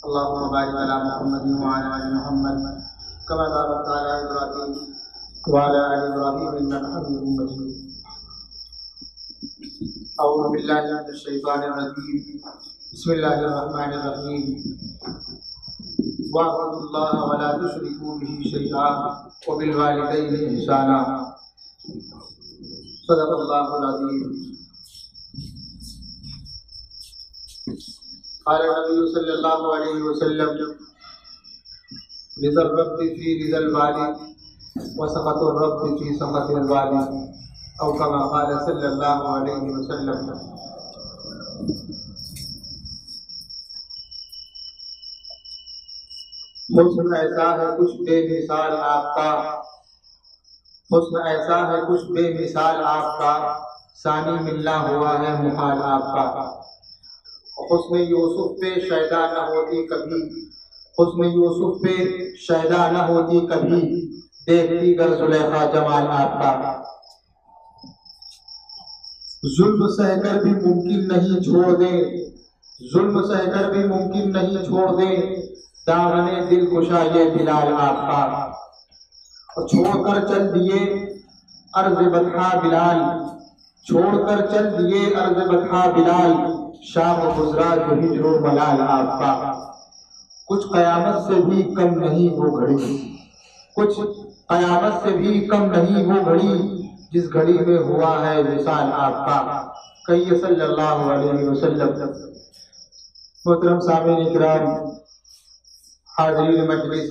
اللهم بارك على محمد وعلى آل محمد كما باركت على إبراهيم وعلى آل إبراهيم إنك حميد مجيد. أعوذ بالله من الشيطان الرجيم. بسم الله الرحمن الرحيم. واعبدوا الله ولا تشركوا به شيئا وبالوالدين إحسانا. صدق الله العظيم. قال النبي صلى الله عليه وسلم: رضا الرب في رضا الوالد وسخط الرب في سخط الوالد، او كما قال صلی اللہ علیہ وسلم. حسن ایسا ہے کچھ بے مثال آپ کا، حسن ایسا ہے کچھ بے مثال آپ کا، ثانی ملنا ہوا ہے محال آپ کا. حسن یوسف پہ شیدا نہ ہوتی کبھی، حسن یوسف پہ شیدا نہ ہوتی کبھی، دیکھتی گر زلیخا جمال آپ کا. ظلم سہ کر بھی ممکن نہیں چھوڑ دیں، ظلم سہ کر بھی ممکن نہیں چھوڑ دیں، دامن دل کشا یہ بلال آپ کا. اور چھوڑ کر چل دیے عرض بطحا بلال، چھوڑ کر چل دیے عرض بطحا بلال، شام گزرا جو ہجر و ملال آپ کا. کچھ قیامت سے بھی کم نہیں وہ گھڑی، کچھ قیامت سے بھی کم نہیں وہ گھڑی، جس گھڑی میں ہوا ہے وصال آپ کا. کہیے صلی اللہ علیہ وسلم. محترم سامعین کرام، حاضرین مجلس،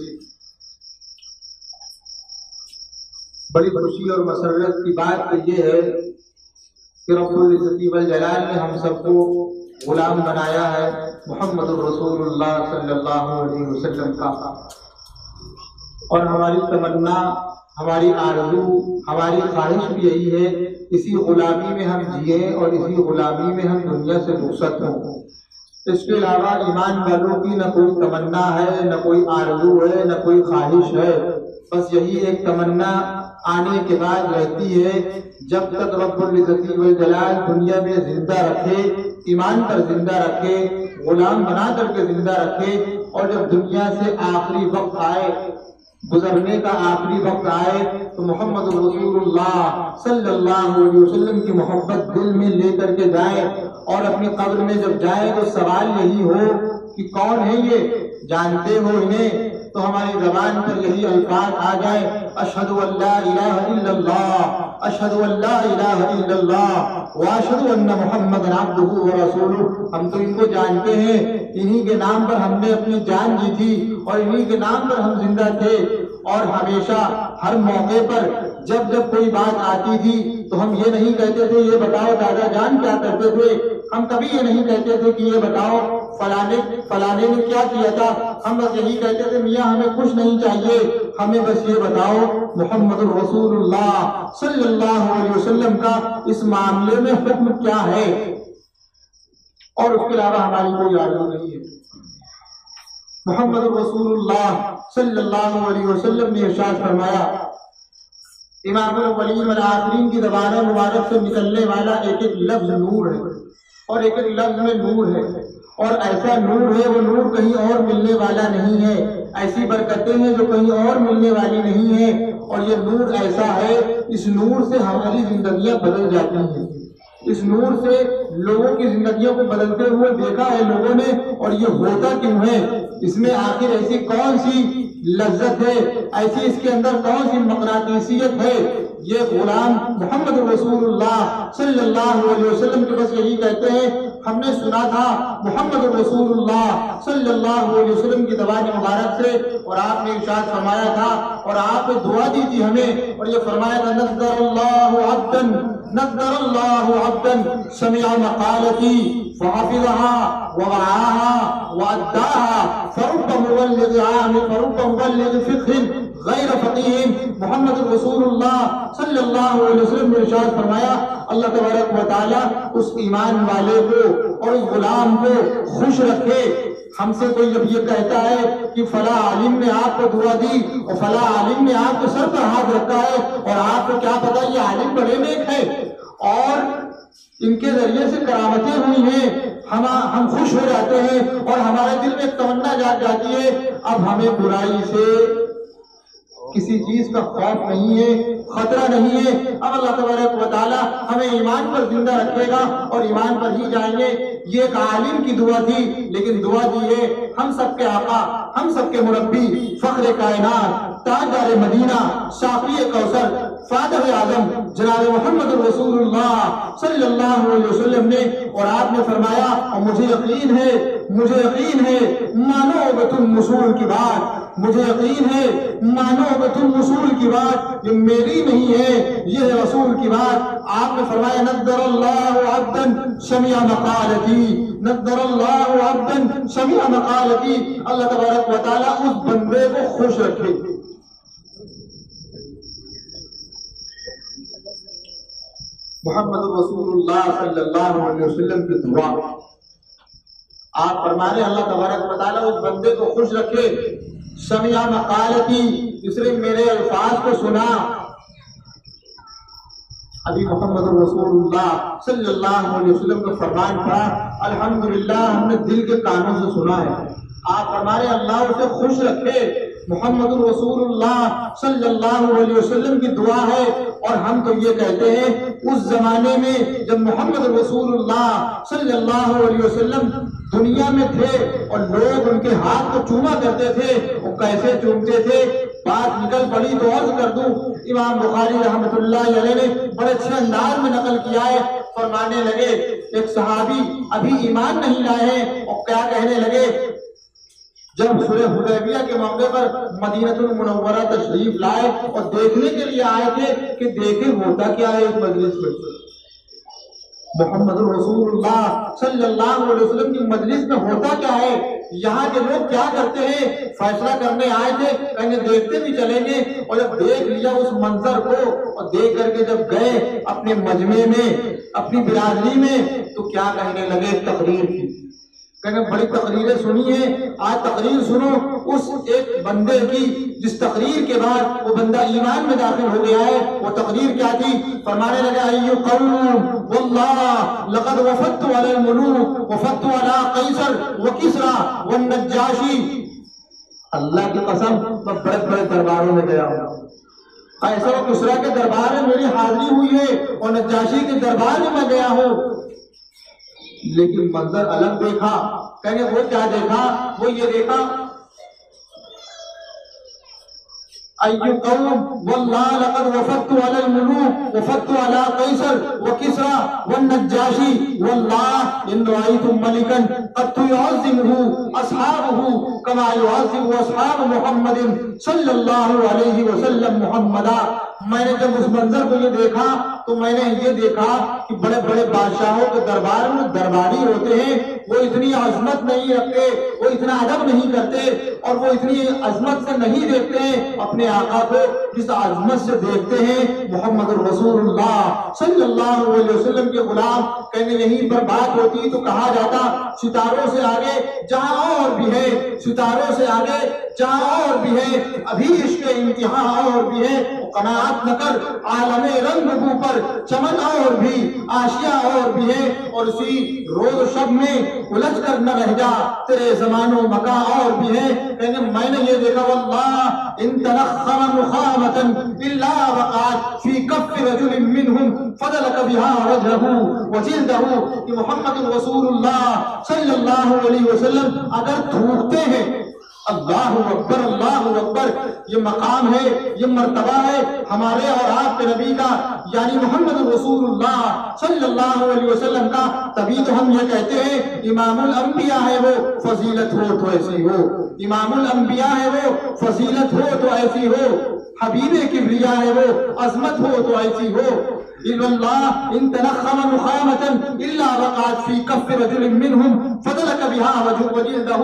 بڑی خوشی اور مسرت کی بات تو یہ ہے کہ رب العزت والجلال نے ہم سب کو غلام بنایا ہے محمد الرسول اللہ صلی اللہ علیہ وسلم کا. اور ہماری تمنا، ہماری آرزو، ہماری خواہش بھی یہی ہے اسی غلامی میں ہم جئیں اور اسی غلامی میں ہم دنیا سے رخصت ہوں. اس کے علاوہ ایمان والوں کی نہ کوئی تمنا ہے، نہ کوئی آرزو ہے، نہ کوئی خواہش ہے. بس یہی ایک تمنا آنے کے بعد رہتی ہے، جب تک رب العزت والجلال دنیا میں زندہ رکھے، ایمان پر زندہ رکھے، غلام بنا کر کے زندہ رکھے، اور جب دنیا سے آخری وقت آئے، گزرنے کا آخری وقت آئے، تو محمد رسول اللہ صلی اللہ علیہ وسلم کی محبت دل میں لے کر کے جائے، اور اپنی قبر میں جب جائے تو سوال یہی ہو کہ کون ہے یہ، جانتے ہو انہیں؟ تو ہماری زبان پر یہی الفاظ آ جائے: اشہد ان لا الہ الا اللہ، اشہد ان لا الہ الا اللہ، واشہد ان محمد عبدہ ورسولہ. ہم تو ان کو جانتے ہیں، انہی کے نام پر ہم نے اپنی جان دی تھی، اور انہی کے نام پر ہم زندہ تھے. اور ہمیشہ ہر موقع پر جب جب کوئی بات آتی تھی تو ہم یہ نہیں کہتے تھے یہ بتاؤ دادا جان کیا کرتے تھے، ہم کبھی یہ نہیں کہتے تھے کہ یہ بتاؤ فلانے نے کیا کیا تھا. ہم بس یہی کہتے تھے میاں ہمیں کچھ نہیں چاہیے، ہمیں بس یہ بتاؤ محمد الرسول اللہ صلی اللہ علیہ وسلم کا اس معاملے میں حکم کیا ہے. اور اس کے علاوہ ہماری کوئی آرزو نہیں ہے. محمد الرسول اللہ صلی اللہ علیہ وسلم نے ارشاد فرمایا، امام الاولین والآخرین کی زبان مبارک سے نکلنے والا ایک ایک لفظ نور ہے، اور ایک ایک لفظ میں نور ہے، اور ایسا نور ہے وہ نور کہیں اور ملنے والا نہیں ہے. ایسی برکتیں ہیں جو کہیں اور ملنے والی نہیں ہے، اور یہ نور ایسا ہے اس نور سے ہماری زندگیاں بدل جاتی ہیں. اس نور سے لوگوں کی زندگیوں کو بدلتے ہوئے دیکھا ہے لوگوں نے، اور یہ ہوتا کیوں ہے؟ اس میں آخر ایسی کون سی لذت ہے، ایسی اس کے اندر کون سی مقناطیسیت ہے؟ یہ غلام محمد رسول اللہ صلی اللہ علیہ وسلم کے بس یہی کہتے ہیں، ہم نے سنا تھا محمد رسول اللہ صلی اللہ علیہ وسلم کی زبان مبارک سے، اور آپ نے ارشاد فرمایا تھا، اور آپ نے دعا دی تھی ہمیں، اور یہ فرمایا تھا: نذر اللہ عبدا، نذر اللہ عبدا سمع مقالتی فحفظها ووعاها وأداها فرب مبلغ عام فرب مبلغ فقہ غیر فقیہ. محمد رسول اللہ صلی اللہ علیہ وسلم نے ارشاد فرمایا، اللہ تبارک و تعالی اس ایمان والے کو اور اس غلام کو خوش رکھے. ہم سے کوئی جب یہ کہتا ہے کہ فلاں عالم نے آپ کو دعا دی اور فلاں عالم نے آپ کے سر پر ہاتھ رکھا ہے، اور آپ کو کیا پتا یہ عالم بڑے نیک ہے، اور ان کے ذریعے سے کرامتیں ہوئی ہیں، ہم خوش ہو جاتے ہیں اور ہمارے دل میں تمنا جاگ جاتی ہے اب ہمیں برائی سے کسی چیز کا خوف نہیں ہے، خطرہ نہیں ہے۔ اب اللہ تبارک و تعالی ہمیں ایمان پر زندہ رکھے گا اور ایمان پر ہی جائیں گے۔ یہ ایک عالم کی دعا تھی، لیکن دعا دی ہے ہم سب کے آقا، ہم سب کے مربی، فخر کائنات، تاجدار مدینہ، شافی کوثر، فاتح اعظم جناب محمد رسول اللہ صلی اللہ علیہ وسلم نے، اور آپ نے فرمایا اور مجھے یقین ہے مانو گے تم رسول کی بات، مجھے یقین ہے مانو گے تم رسول کی بات، یہ میری نہیں ہے، یہ رسول کی بات۔ آپ نے فرمایا نذر اللہ عبدا سمع مقالتی، نذر اللہ عبدا سمع مقالتی، اللہ تبارک و تعالیٰ اس بندے کو خوش رکھے۔ محمد رسول اللہ صلی اللہ علیہ وسلم کی دعا، آپ فرما رہے اللہ تبارک و تعالیٰ اس بندے کو خوش رکھے، سمع مقالتی، اس نے میرے الفاظ کو سنا۔ ابھی محمد رسول اللہ صلی اللہ علیہ وسلم کا فرمان تھا، الحمدللہ ہم نے دل کے کانوں سے سنا ہے۔ آپ فرما رہے اللہ اسے خوش رکھے، محمد رسول اللہ صلی اللہ علیہ وسلم کی دعا ہے۔ اور ہم تو یہ کہتے ہیں اس زمانے میں جب محمد رسول اللہ صلی اللہ علیہ وسلم دنیا میں تھے اور لوگ ان کے ہاتھ کو چوما کرتے تھے، وہ کیسے چومتے تھے، بات نکل پڑی تو عرض کر دوں۔ امام بخاری رحمۃ اللہ علیہ نے بڑے اچھے انداز میں نقل کیا ہے، فرمانے لگے ایک صحابی ابھی ایمان نہیں لائے ہیں اور کیا کہنے لگے، جب صلح حدیبیہ کے موقع پر مدینہ المنورہ تشریف لائے اور دیکھنے کے لیے آئے تھے کہ دیکھیں ہوتا کیا ہے اس مجلس میں، محمد رسول اللہ صلی اللہ علیہ وسلم کی مجلس میں ہوتا کیا ہے، یہاں کے لوگ کیا کرتے ہیں، فیصلہ کرنے آئے تھے، کہیں دیکھتے بھی چلیں گے۔ اور جب دیکھ لیا اس منظر کو اور دیکھ کر کے جب گئے اپنے مجمع میں، اپنی برادری میں، تو کیا کہنے لگے، تقریر کی، کہنے بڑی تقریریں سنی ہیں، آج تقریر سنو اس ایک بندے کی جس تقریر کے بعد وہ بندہ ایمان میں داخل ہو گیا ہے۔ وہ تقریر کیا تھی، فرمانے لگا ایو قوم واللہ لقد وفدت علی الملوک وفدت علی قیصر وکسری والنجاشی، اللہ کی قسم میں بڑے بڑے درباروں میں گیا ہوں، قیصر و کسری کے دربار میں میری حاضری ہوئی ہے اور نجاشی کے دربار میں میں گیا ہوں، لیکن منظر الگ دیکھا۔ کہیں وہ کیا دیکھا، وہ یہ دیکھا ایو قوم واللہ لقد وفدت علی الملوک وفدت علی قیصر وکسری والنجاشی واللہ ان رأیت ملکا قد يعظمه اصحابه كما يعظم اصحاب محمد صلی اللہ علیہ وسلم محمدا۔ میں نے جب اس منظر کو یہ دیکھا تو میں نے یہ دیکھا کہ بڑے بڑے بادشاہوں کے دربار میں درباری ہوتے ہیں، وہ اتنی عظمت نہیں رکھتے، وہ اتنا ادب نہیں کرتے اور وہ اتنی عظمت سے نہیں دیکھتے ہیں اپنے آقا کو جس عظمت سے دیکھتے ہیں محمد رسول اللہ صلی اللہ علیہ وسلم کے غلام۔ کہنے یہیں پر بات ہوتی تو کہا جاتا ستاروں سے آگے جہاں اور بھی ہے، ستاروں سے آگے جہاں اور بھی ہے، ابھی عشق انتہا اور بھی ہے، قناعت نہ کر عالم رنگ بو پر چمن اور بھی آشیاء اور بھی ہے، اور اسی روز و شب میں الجھ کر نہ رہ جا، تیرے زمان و مکان اور بھی ہے۔ کہنے میں نے یہ دیکھا واللہ ان تنخم نخامة الا وقعت في كف رجل منهم فدلك بها وجهه وجلده، کہ محمد رسول اللہ صلی اللہ علیہ وسلم اگر تھوکتے ہیں، اللہ اکبر اللہ اکبر، یہ مقام ہے، یہ مرتبہ ہے ہمارے اور آپ کے نبی کا، یعنی محمد رسول اللہ صلی اللہ علیہ وسلم کا، تبھی تو ہم یہ کہتے ہیں امام الانبیاء ہے وہ، فضیلت ہو تو ایسی ہو، امام الانبیاء ہے وہ، فضیلت ہو تو ایسی ہو، حبیب کبریا ہے وہ، عظمت ہو تو ایسی ہو۔ اللہ ان تنخم نخامة الا وقعت في كف رجل منهم فدلك بها وجلده،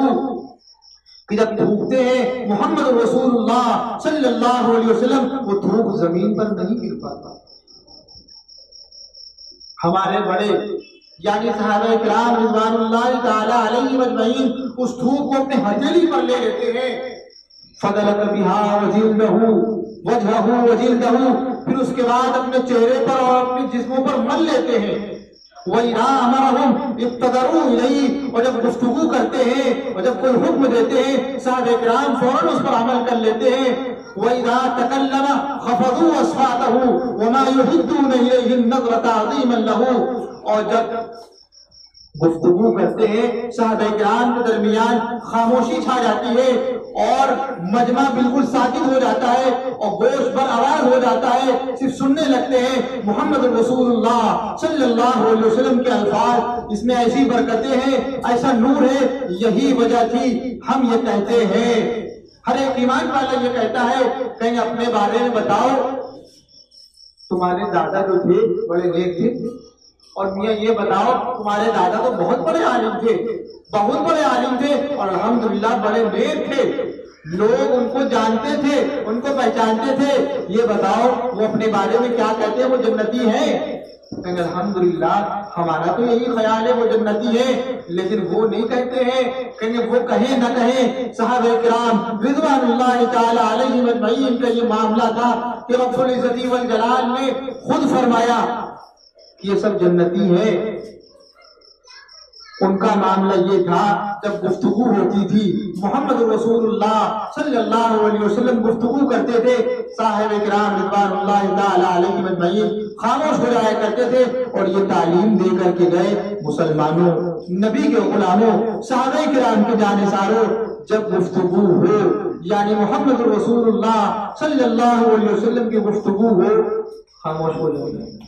کہ جب تھوکتے ہیں محمد رسول اللہ صلی اللہ علیہ وسلم، وہ تھوک زمین پر نہیں گر پاتا۔ ہمارے بڑے یعنی صحابہ کرام رضوان اللہ تعالی علیہم اجمعین اس تھوک کو اپنے ہتھیلی پر لے لیتے ہیں، فدلک بہا وجلدہ وجہہ وجلدہ، پھر اس کے بعد اپنے چہرے پر اور اپنے جسموں پر مل لیتے ہیں۔ وَإِذَا أَمَرَهُمْ ابْتَدَرُوا إِلَيْهِ، اور جب گفتگو کرتے ہیں اور جب کوئی حکم دیتے ہیں صحابہ کرام فوراً اس پر عمل کر لیتے ہیں. وَإِذَا تَكَلَّمَ خَفَضُوا أَصْوَاتَهُمْ وَمَا يُهِدُّونَ إِلَيْهِ النَّظْرَ تَعْظِيمًا لَهُ، اور جب گفتگو کرتے ہیں صحابہ کرام کے درمیان خاموشی چھا جاتی ہے اور مجمع بالکل ساکت ہو جاتا ہے اور گوش پر آواز ہو جاتا ہے، صرف سننے لگتے ہیں محمد رسول اللہ صلی اللہ علیہ وسلم کے الفاظ. اس میں ایسی برکتیں ہیں، ایسا نور ہے. یہی وجہ تھی ہم یہ کہتے ہیں، ہر ایک ایمان والا یہ کہتا ہے کہیں اپنے بارے میں بتاؤ تمہارے دادا جو تھے بڑے نیک تھے، اور میاں یہ بتاؤ تمہارے دادا تو بہت بڑے عالم تھے، بہت بڑے عالم تھے اور الحمدللہ بڑے نیک تھے، لوگ ان کو جانتے تھے، ان کو پہچانتے تھے. یہ بتاؤ وہ اپنے بارے میں کیا کہتے ہیں، وہ جنتی ہیں؟ کہیں الحمدللہ ہمارا تو یہی خیال ہے وہ جنتی ہے، لیکن وہ نہیں کہتے ہیں. کہیں وہ کہیں نہ کہیں، صحابہ کرام رضوان اللہ تعالی علیہم اجمعین کا یہ معاملہ تھا کہ رب العزت والجلال نے خود فرمایا یہ سب جنتی ہیں. ان کا معاملہ یہ تھا جب گفتگو ہوتی تھی محمد رسول اللہ صلی اللہ علیہ وسلم گفتگو کرتے تھے، صاحب کرام رضوان اللہ تعالی علیہم اجمعین خاموش ہو جایا کرتے تھے. اور یہ تعلیم دے کر کے گئے مسلمانوں، نبی کے غلاموں، صحابہ کرام کے جانثاروں، جب گفتگو ہو یعنی محمد رسول اللہ صلی اللہ علیہ وسلم کی گفتگو ہو خاموش ہو جائے.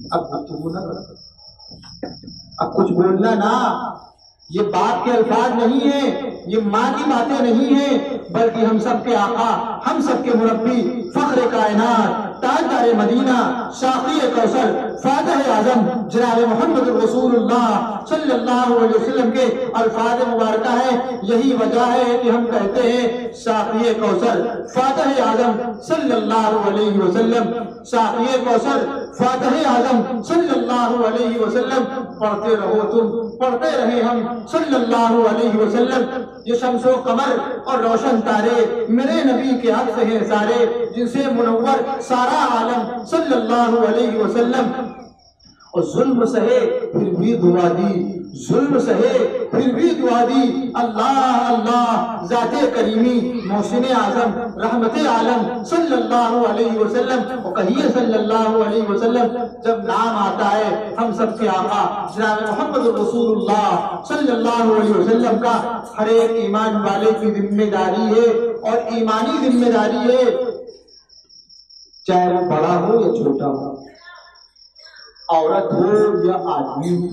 اب گفتگو نہ کرو، اب کچھ بولنا نہ. یہ باپ کے الفاظ نہیں ہیں، یہ ماں کی باتیں نہیں ہیں، بلکہ ہم سب کے آقا، ہم سب کے مربی، فخر کائنات، تاجدار مدینہ، ساقی کوثر، فاتح اعظم جناب محمد رسول اللہ صلی اللہ علیہ وسلم کے الفاظ مبارکہ ہے. یہی وجہ ہے کہ ہم کہتے ہیں ساقی کوثر، فاتح اعظم صلی اللہ علیہ وسلم، ساقی کوثر، فاتح اعظم صلی اللہ علیہ وسلم. پڑھتے رہو تم، پڑھتے رہے ہم صلی اللہ علیہ وسلم. یہ شمس و قمر اور روشن تارے میرے نبی کے حق سے ہیں سارے، جن سے منور سارا عالم صلی اللہ علیہ وسلم. اور ظلم سہے پھر بھی دعا دی، ظلم سہے پھر بھی دعا دی. اللہ اللہ ذات کریمی محسن اعظم رحمت عالم صلی اللہ علیہ وسلم. اور کہیے صلی اللہ علیہ وسلم، جب نام آتا ہے ہم سب کے آقا جناب محمد رسول اللہ صلی اللہ علیہ وسلم کا، ہر ایک ایمان والے کی ذمہ داری ہے اور ایمانی ذمہ داری ہے، چاہے وہ بڑا ہو یا چھوٹا ہو، عورت ہو یا آدمی ہو،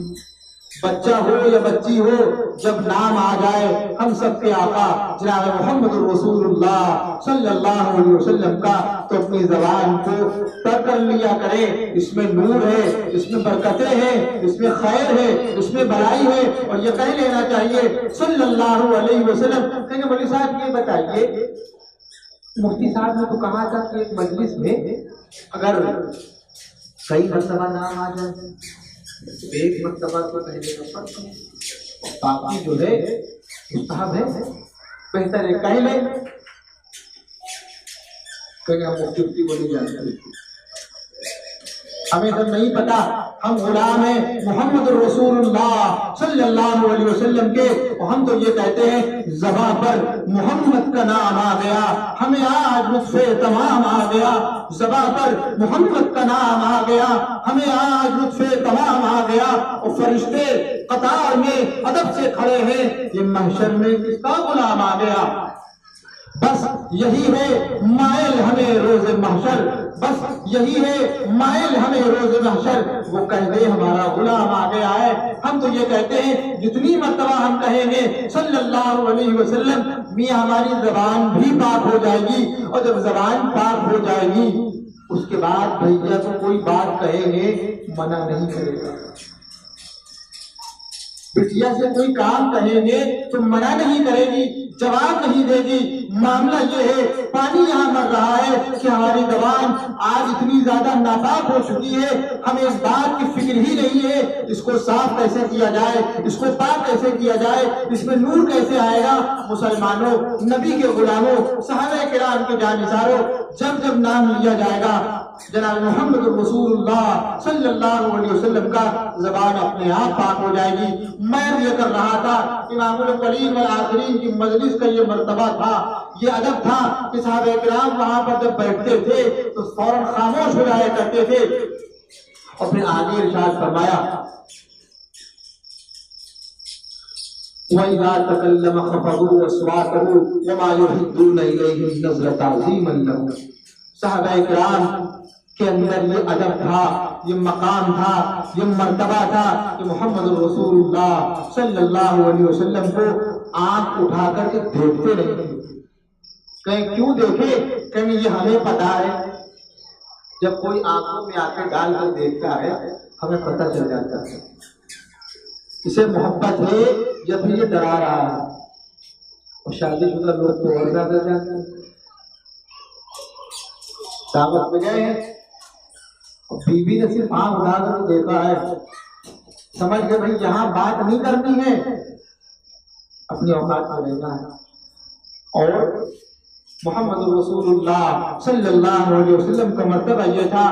بچہ ہو یا بچی ہو، جب نام آ جائے ہم سب کے آقا جناب محمد رسول اللہ صلی اللہ علیہ وسلم کا، تو اپنی زبان کو تر کر لیا کرے. اس میں نور ہے، اس میں برکتیں ہیں، اس میں خیر ہے، اس میں بھلائی ہے. اور یہ کہہ لینا چاہیے صلی اللہ علیہ وسلم. کہیں مولوی صاحب یہ بتائیے، مفتی صاحب نے تو کہا تھا کہ ایک مجلس میں اگر کئی مرتبہ نام آ جائے ایک مرتبہ تو کہنے کا فرق ہے، باقی جو ہے مستحب ہے، بہتر ہے کہہ لیں. کہیں ہم مفتی کو نہیں جانتے، ہمیں تو نہیں پتا، ہم غلام ہیں محمد رسول اللہ صلی اللہ علیہ وسلم کے. اور ہم تو یہ کہتے ہیں زباں پر محمد کا نام آ گیا، ہمیں آج لطف تمام آ گیا. زباں پر محمد کا نام آ گیا، ہمیں آج لطف تمام آ گیا. اور فرشتے قطار میں ادب سے کھڑے ہیں، یہ محشر میں کس کا غلام آ گیا. بس یہی ہے مائل ہمیں روز محشر، بس یہی ہے مائل ہمیں روز محشر. وہ کہہ دے ہمارا غلام آ گیا ہے. ہم تو یہ کہتے ہیں جتنی مرتبہ ہم کہیں گے صلی اللہ علیہ وسلم، میاں ہماری زبان بھی پاک ہو جائے گی. اور جب زبان پاک ہو جائے گی اس کے بعد بھیا تو کوئی بات کہیں گے منع نہیں کرے گا، بٹیا سے کوئی کام کہیں گے تو منع نہیں کرے گی. جواب نہیں دے گی۔ معاملہ یہ ہے، پانی یہاں مر رہا ہے کہ ہماری زبان آج اتنی زیادہ ناپاک ہو چکی ہے، ہمیں اس بات کی فکر ہی نہیں ہے اس کو صاف کیسے کیا جائے، اس کو پاک کیسے کیا جائے، اس میں نور کیسے آئے گا۔ مسلمانوں، نبی کے غلاموں، صحابہ کرام کے جانثاروں، جب جب نام لیا جائے گا جناب محمد رسول اللہ صلی اللہ علیہ وسلم کا، زبان اپنے آپ پاک ہو جائے گی۔ میں یہ کر رہا تھا، امام الاولین والآخرین کی مجلس کا یہ مرتبہ تھا، یہ ادب تھا کہ صحابہ کرام وہاں پر جب بیٹھتے تھے تو فوراً خاموش ہو جایا کرتے تھے، اور پھر آگے ارشاد فرمایا وَإِذَا تَكَلَّمَ خَفَضُوا أَصْوَاتَهُمْ وَمَا يُهِدُّونَ إِلَيْهِ النَّظْرَ تَعْظِيمًا لَهُ۔ صحابہ کرام کے اندر یہ ادب تھا، یہ مقام تھا، یہ مرتبہ تھا کہ محمد رسول اللہ صلی اللہ علیہ وسلم کو آنکھ اٹھا کر کے دیکھتے رہتے تھے۔ کہیں کیوں دیکھے؟ کہیں یہ ہمیں پتا ہے، جب کوئی آنکھوں میں آنکھیں ڈال کر دیکھتا ہے ہمیں پتہ چل جاتا ہے اسے محبت ہے یا پھر یہ ڈرا رہا ہے۔ اور شادی شدہ لوگ تو اور زیادہ جاتے ہیں، دعوت میں گئے ہیں، بیوی نے صرف آنکھ اٹھا کر دیکھا ہے، سمجھ گئے بھائی یہاں بات نہیں کرنی ہے، اپنی اوقات میں رہنا ہے۔ اور محمد رسول اللہ صلی اللہ علیہ وسلم کا مرتبہ یہ تھا،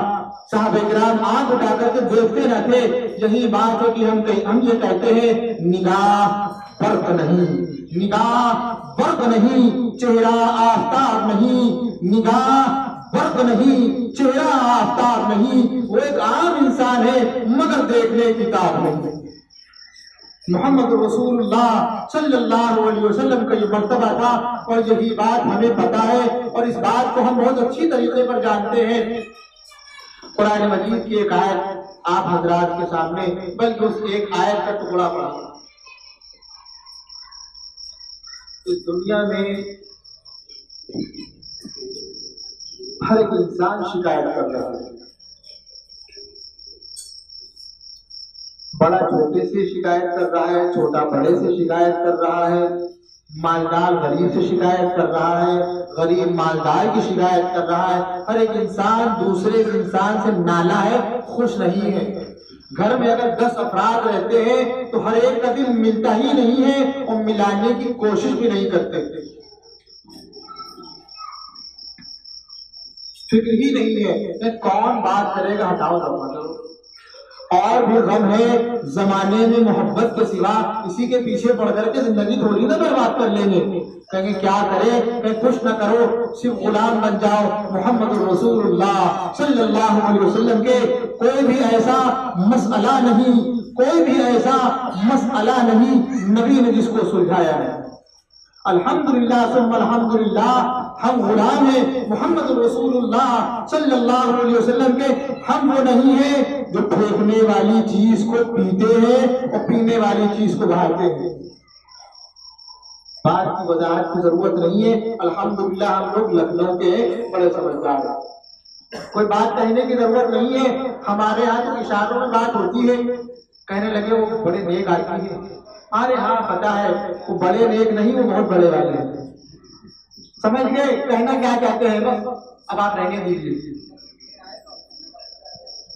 صحابہ کرام آنکھ اٹھا کر کے دیکھتے نہ تھے۔ یہی بات ہے کہ ہم یہ کہتے ہیں نگاہ برق نہیں، نگاہ برق نہیں، چہرہ آفتاب نہیں، نگاہ برق نہیں، چہرہ آفتاب نہیں، وہ ایک عام انسان ہے مگر دیکھنے کی تاب نہیں۔ محمد رسول اللہ صلی اللہ علیہ وسلم کا یہ مرتبہ تھا، اور یہی بات ہمیں پتا ہے، اور اس بات کو ہم بہت اچھی طریقے پر جانتے ہیں۔ قرآن مجید کی ایک آیت آپ حضرات کے سامنے، بلکہ اس ایک آیت کا ٹکڑا پڑا۔ اس دنیا میں ہر ایک انسان شکایت کر رہا ہے، بڑا چھوٹے سے شکایت کر رہا ہے، چھوٹا بڑے سے شکایت کر رہا ہے، مالدار غریب سے شکایت کر رہا ہے، غریب مالدار کی شکایت کر رہا ہے۔ ہر ایک انسان دوسرے انسان سے نالا ہے، خوش نہیں ہے۔ گھر میں اگر 10 افراد رہتے ہیں تو ہر ایک کا دل ملتا ہی نہیں ہے، اور ملانے کی کوشش بھی نہیں کرتے، فکر ہی نہیں ہے کہ کون بات کرے گا، ہٹاؤ دفعہ کرو۔ اور بھی غم ہے زمانے میں محبت کے سوا، اسی کے پیچھے پڑ کر کے زندگی تھوڑی نہ برباد کر لیں گے، کہیں گے کیا کرے، کہ خوش نہ کرو، صرف غلام بن جاؤ محمد رسول اللہ صلی اللہ علیہ وسلم کے۔ کوئی بھی ایسا مسئلہ نہیں، کوئی بھی ایسا مسئلہ نہیں نبی نے جس کو سلجھایا ہے۔ الحمدللہ ثم الحمدللہ، ہم غلام ہیں محمد رسول اللہ صلی اللہ علیہ وسلم کے۔ ہم وہ نہیں ہیں جو پھینکنے والی چیز کو پیتے ہیں اور پینے والی چیز کو بہاتے ہیں۔ بات کی وضاحت کی ضرورت نہیں ہے، الحمدللہ ہم لوگ لکھنؤ کے بڑے سمجھدار ہیں، کوئی بات کہنے کی ضرورت نہیں ہے۔ ہمارے ہاں تو اشاروں میں بات ہوتی ہے، کہنے لگے وہ بڑے نیک آدمی ہیں، ارے ہاں پتا ہے وہ بڑے نیک نہیں، وہ بہت بڑے والے ہیں، سمجھ گئے کہنا کیا چاہتے ہیں، بس اب آپ رہنے دیجیے۔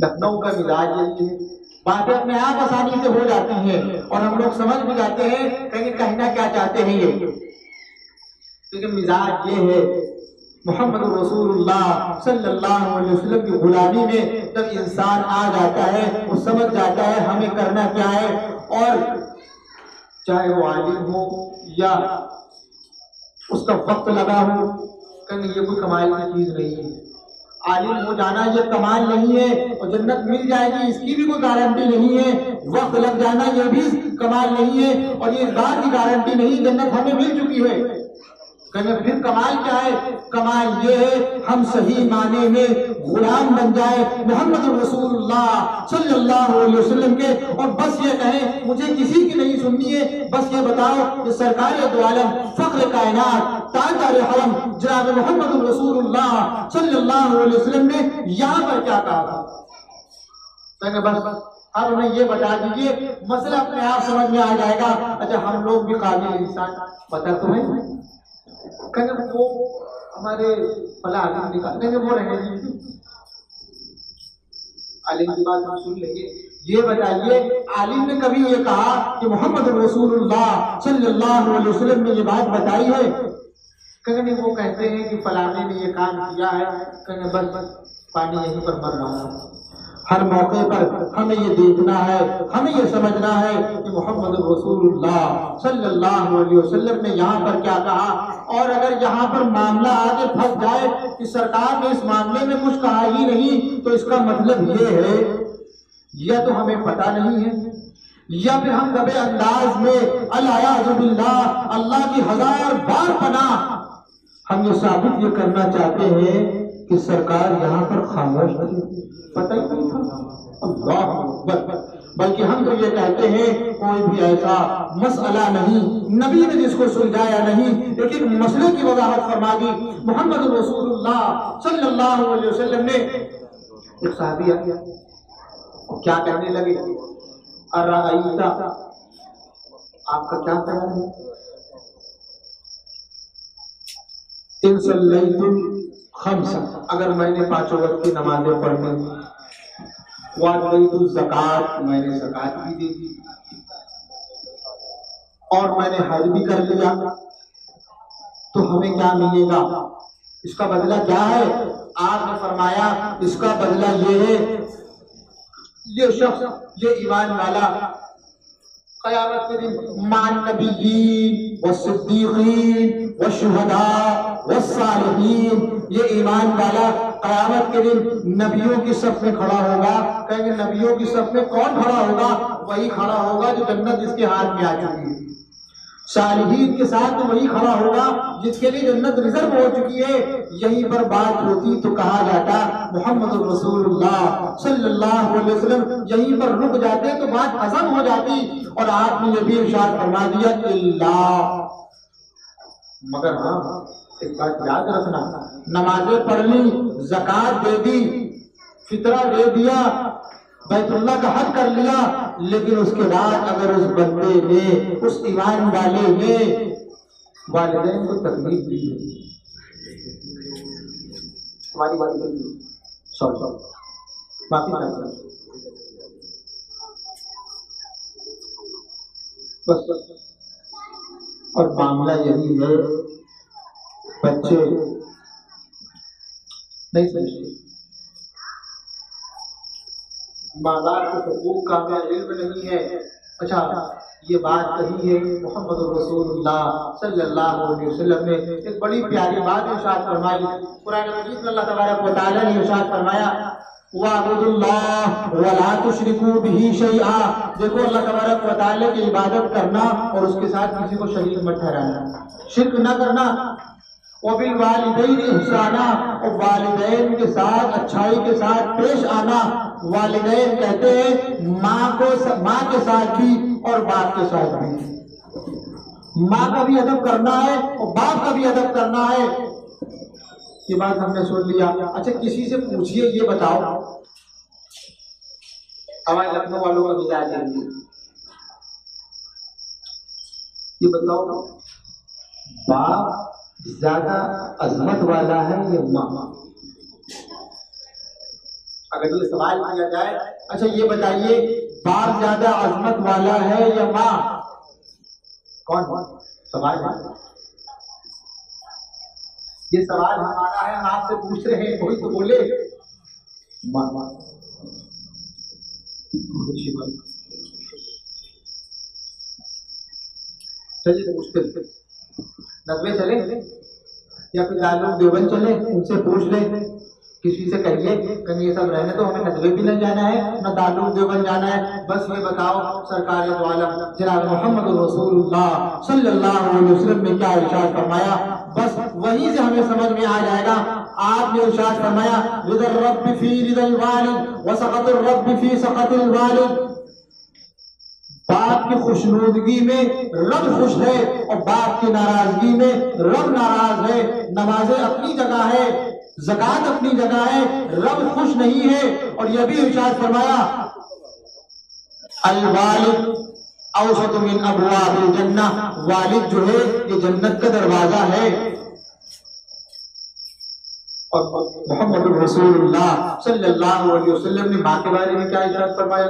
لکھنؤ کا مزاج یہی ہے، باتیں اپنے آپ آسانی سے ہو جاتی ہیں اور ہم لوگ سمجھ بھی جاتے ہیں کہ کہنا کیا چاہتے ہیں یہ، لیکن مزاج یہ ہے۔ محمد رسول اللہ صلی اللہ علیہ وسلم کی غلامی میں جب انسان آ جاتا ہے، وہ سمجھ جاتا ہے ہمیں کرنا کیا ہے، اور چاہے وہ عالم ہو یا اس کا وقت لگا ہو، کہ یہ کوئی کمال کی چیز نہیں ہے۔ عالم ہو جانا یہ کمال نہیں ہے، اور جنت مل جائے گی اس کی بھی کوئی گارنٹی نہیں ہے، وقت لگ جانا یہ بھی کمال نہیں ہے، اور یہ اس بات کی گارنٹی نہیں جنت ہمیں مل چکی ہے۔ کہنے پھر کمال کیا ہے؟ کمال یہ ہے ہم صحیح معنی میں غلام بن جائے محمد رسول اللہ صلی اللہ علیہ وسلم کے، اور بس یہ کہیں مجھے کسی کی نہیں سننی ہے، بس یہ بتاؤ کہ سرکار دو عالم فخر کائنات تاجدار حرم جناب محمد رسول اللہ صلی اللہ علیہ وسلم نے یہاں پر کیا کہا تھا؟ کہنے بس اب انہیں یہ بتا دیجئے، مسئلہ اپنے آپ سمجھ میں آ جائے گا۔ اچھا ہم لوگ بھی قابل انسان پتہ تو ہے، کہیں وہ ہمارے فلاں عالم نکالنے میں وہ رہے گی، عالم کی بات ہم سن لیں گے۔ یہ بتائیے عالم نے کبھی یہ کہا کہ محمد رسول اللہ صلی اللہ علیہ وسلم نے یہ بات بتائی ہے؟ کہیں نہیں، وہ کہتے ہیں کہ فلانے نے یہ کام کیا ہے، کہیں بس پانی یہیں پر مر رہا ہے۔ ہر موقع پر ہمیں یہ دیکھنا ہے، ہمیں یہ سمجھنا ہے کہ محمد رسول اللہ صلی اللہ علیہ وسلم نے یہاں پر کیا کہا، اور اگر یہاں پر معاملہ آگے پھنس جائے کہ سرکار نے اس معاملے میں کچھ کہا ہی نہیں، تو اس کا مطلب یہ ہے یا تو ہمیں پتہ نہیں ہے، یا پھر ہم دبے انداز میں الیاذ باللہ اللہ کی ہزار بار پناہ ہم یہ ثابت یہ کرنا چاہتے ہیں کہ سرکار یہاں پر خاموش تھی، پتہ ہی نہیں تھا۔ اللہ اکبر۔ بلکہ ہم تو یہ کہتے ہیں کوئی بھی ایسا مسئلہ نہیں، نبی نے جس کو سلجھایا نہیں، ایک ایک مسئلے کی وضاحت فرما دی۔ محمد رسول اللہ صلی اللہ علیہ وسلم نے ایک صحابی آیا، کیا کہنے لگے، ارائیت، آپ کا کیا خیال ہے، ان صلیت الخمس، اگر میں نے پانچوں وقت کی نمازیں پڑھ لی، وآتیت الزکوٰۃ، میں نے زکوٰۃ بھی دے دی، اور میں نے حج بھی کر لیا، تو ہمیں کیا ملے گا، اس کا بدلہ کیا ہے؟ آپ نے فرمایا اس کا بدلہ یہ ہے، یہ شخص، یہ ایمان والا قیامت کے دن مع النبیین والصدیقین والشہداء والصالحین، یہ ایمان والا قیامت کے دن نبیوں کی صف میں کھڑا ہوگا۔ کہیں گے نبیوں کی صف میں کون کھڑا ہوگا؟ وہی کھڑا ہوگا جو جنت جس کے ہاتھ میں آ چکی ہے۔ صالحین کے ساتھ تو وہی کھڑا ہوگا جس کے لیے جنت ریزرو ہو چکی ہے۔ یہیں پر بات ہوتی تو کہا جاتا محمد رسول اللہ صلی اللہ علیہ وسلم یہیں پر رک جاتے تو بات ختم ہو جاتی، اور آپ نے یہ بھی ارشاد فرما دیا اللہ، مگر ہاں ایک بات یاد رکھنا، نمازیں پڑھ لی، زکوٰۃ دے دی، فطرہ دے دیا، بیت اللہ کا حج کر لیا، لیکن اس کے بعد اگر اس بندے نے، اس ایمان والے نے والدین کو تکلیف دی، ہماری والدین سوری معافی چاہتا ہوں، بس اور معاملہ یہی ہے، بچے نہیں سمجھتے، ماں باپ کے حقوق کا ہمیں علم نہیں ہے۔ اچھا یہ بات کہی ہے محمد رسول اللہ صلی اللہ علیہ وسلم نے، ایک بڑی پیاری بات ارشاد فرمائی قرآن مجید میں، اللہ تبارک و تعالیٰ نے ارشاد فرمایا وَاعْبُدُوا اللَّهَ وَلَا تُشْرِكُوا بِهِ شَيْئًا، دیکھو اللہ تبارک و تعالیٰ کی عبادت کرنا اور اس کے ساتھ کسی کو شریک مت ٹھہرانا، شرک نہ کرنا، وَبِالْوَالِدَيْنِ إِحْسَانًا، اور والدین کے ساتھ اچھائی کے ساتھ پیش آنا۔ والدین کہتے ہیں ماں کے ساتھ بھی اور باپ کے ساتھ بھی، ماں کا بھی ادب کرنا ہے اور باپ کا بھی ادب کرنا ہے۔ یہ بات ہم نے سن لیا۔ اچھا کسی سے پوچھئے، یہ بتاؤ، ہمارے لکھنؤ والوں کا مزاج ہے، یہ بتاؤ باپ زیادہ عظمت والا ہے یا ماں؟ اگر یہ سوال کیا جائے، اچھا یہ بتائیے باپ زیادہ عظمت والا ہے یا ماں؟ کون سوال ہے؟ یہ سوال ہمارا ہے، ہم آپ سے پوچھ رہے ہیں، وہی تو بولے ماں۔ چلیے پوچھتے ندوے چلیں یا پھر دارالعلوم دیوبند چلیں، ان سے پوچھ لیں، کسی سے کہیے کہ یہ سب رہنے تو ہمیں ندوے بھی نہیں جانا ہے نہ دارالعلوم دیوبند جانا ہے، بس یہ بتاؤ سرکار دو عالم جناب محمد رسول اللہ صلی اللہ علیہ وسلم نے کیا ارشاد فرمایا، بس وہیں سے ہمیں سمجھ میں آ جائے گا۔ آپ نے ارشاد فرمایا رضا الرب فی رضا الوالد وسخط الرب فی سخط الوالد، باپ کی خوشنودگی میں رب خوش ہے اور باپ کی ناراضگی میں رب ناراض ہے۔ نمازیں اپنی جگہ ہے، زکوٰۃ اپنی جگہ ہے، رب خوش نہیں ہے۔ اور یہ بھی ارشاد فرمایا الوالد اوسط من ابواب الجنہ، والد جو ہے یہ جنت کا دروازہ ہے۔ اور محمد الرسول اللہ صلی اللہ علیہ وسلم نے ماں کے بارے میں کیا ارشاد فرمایا؟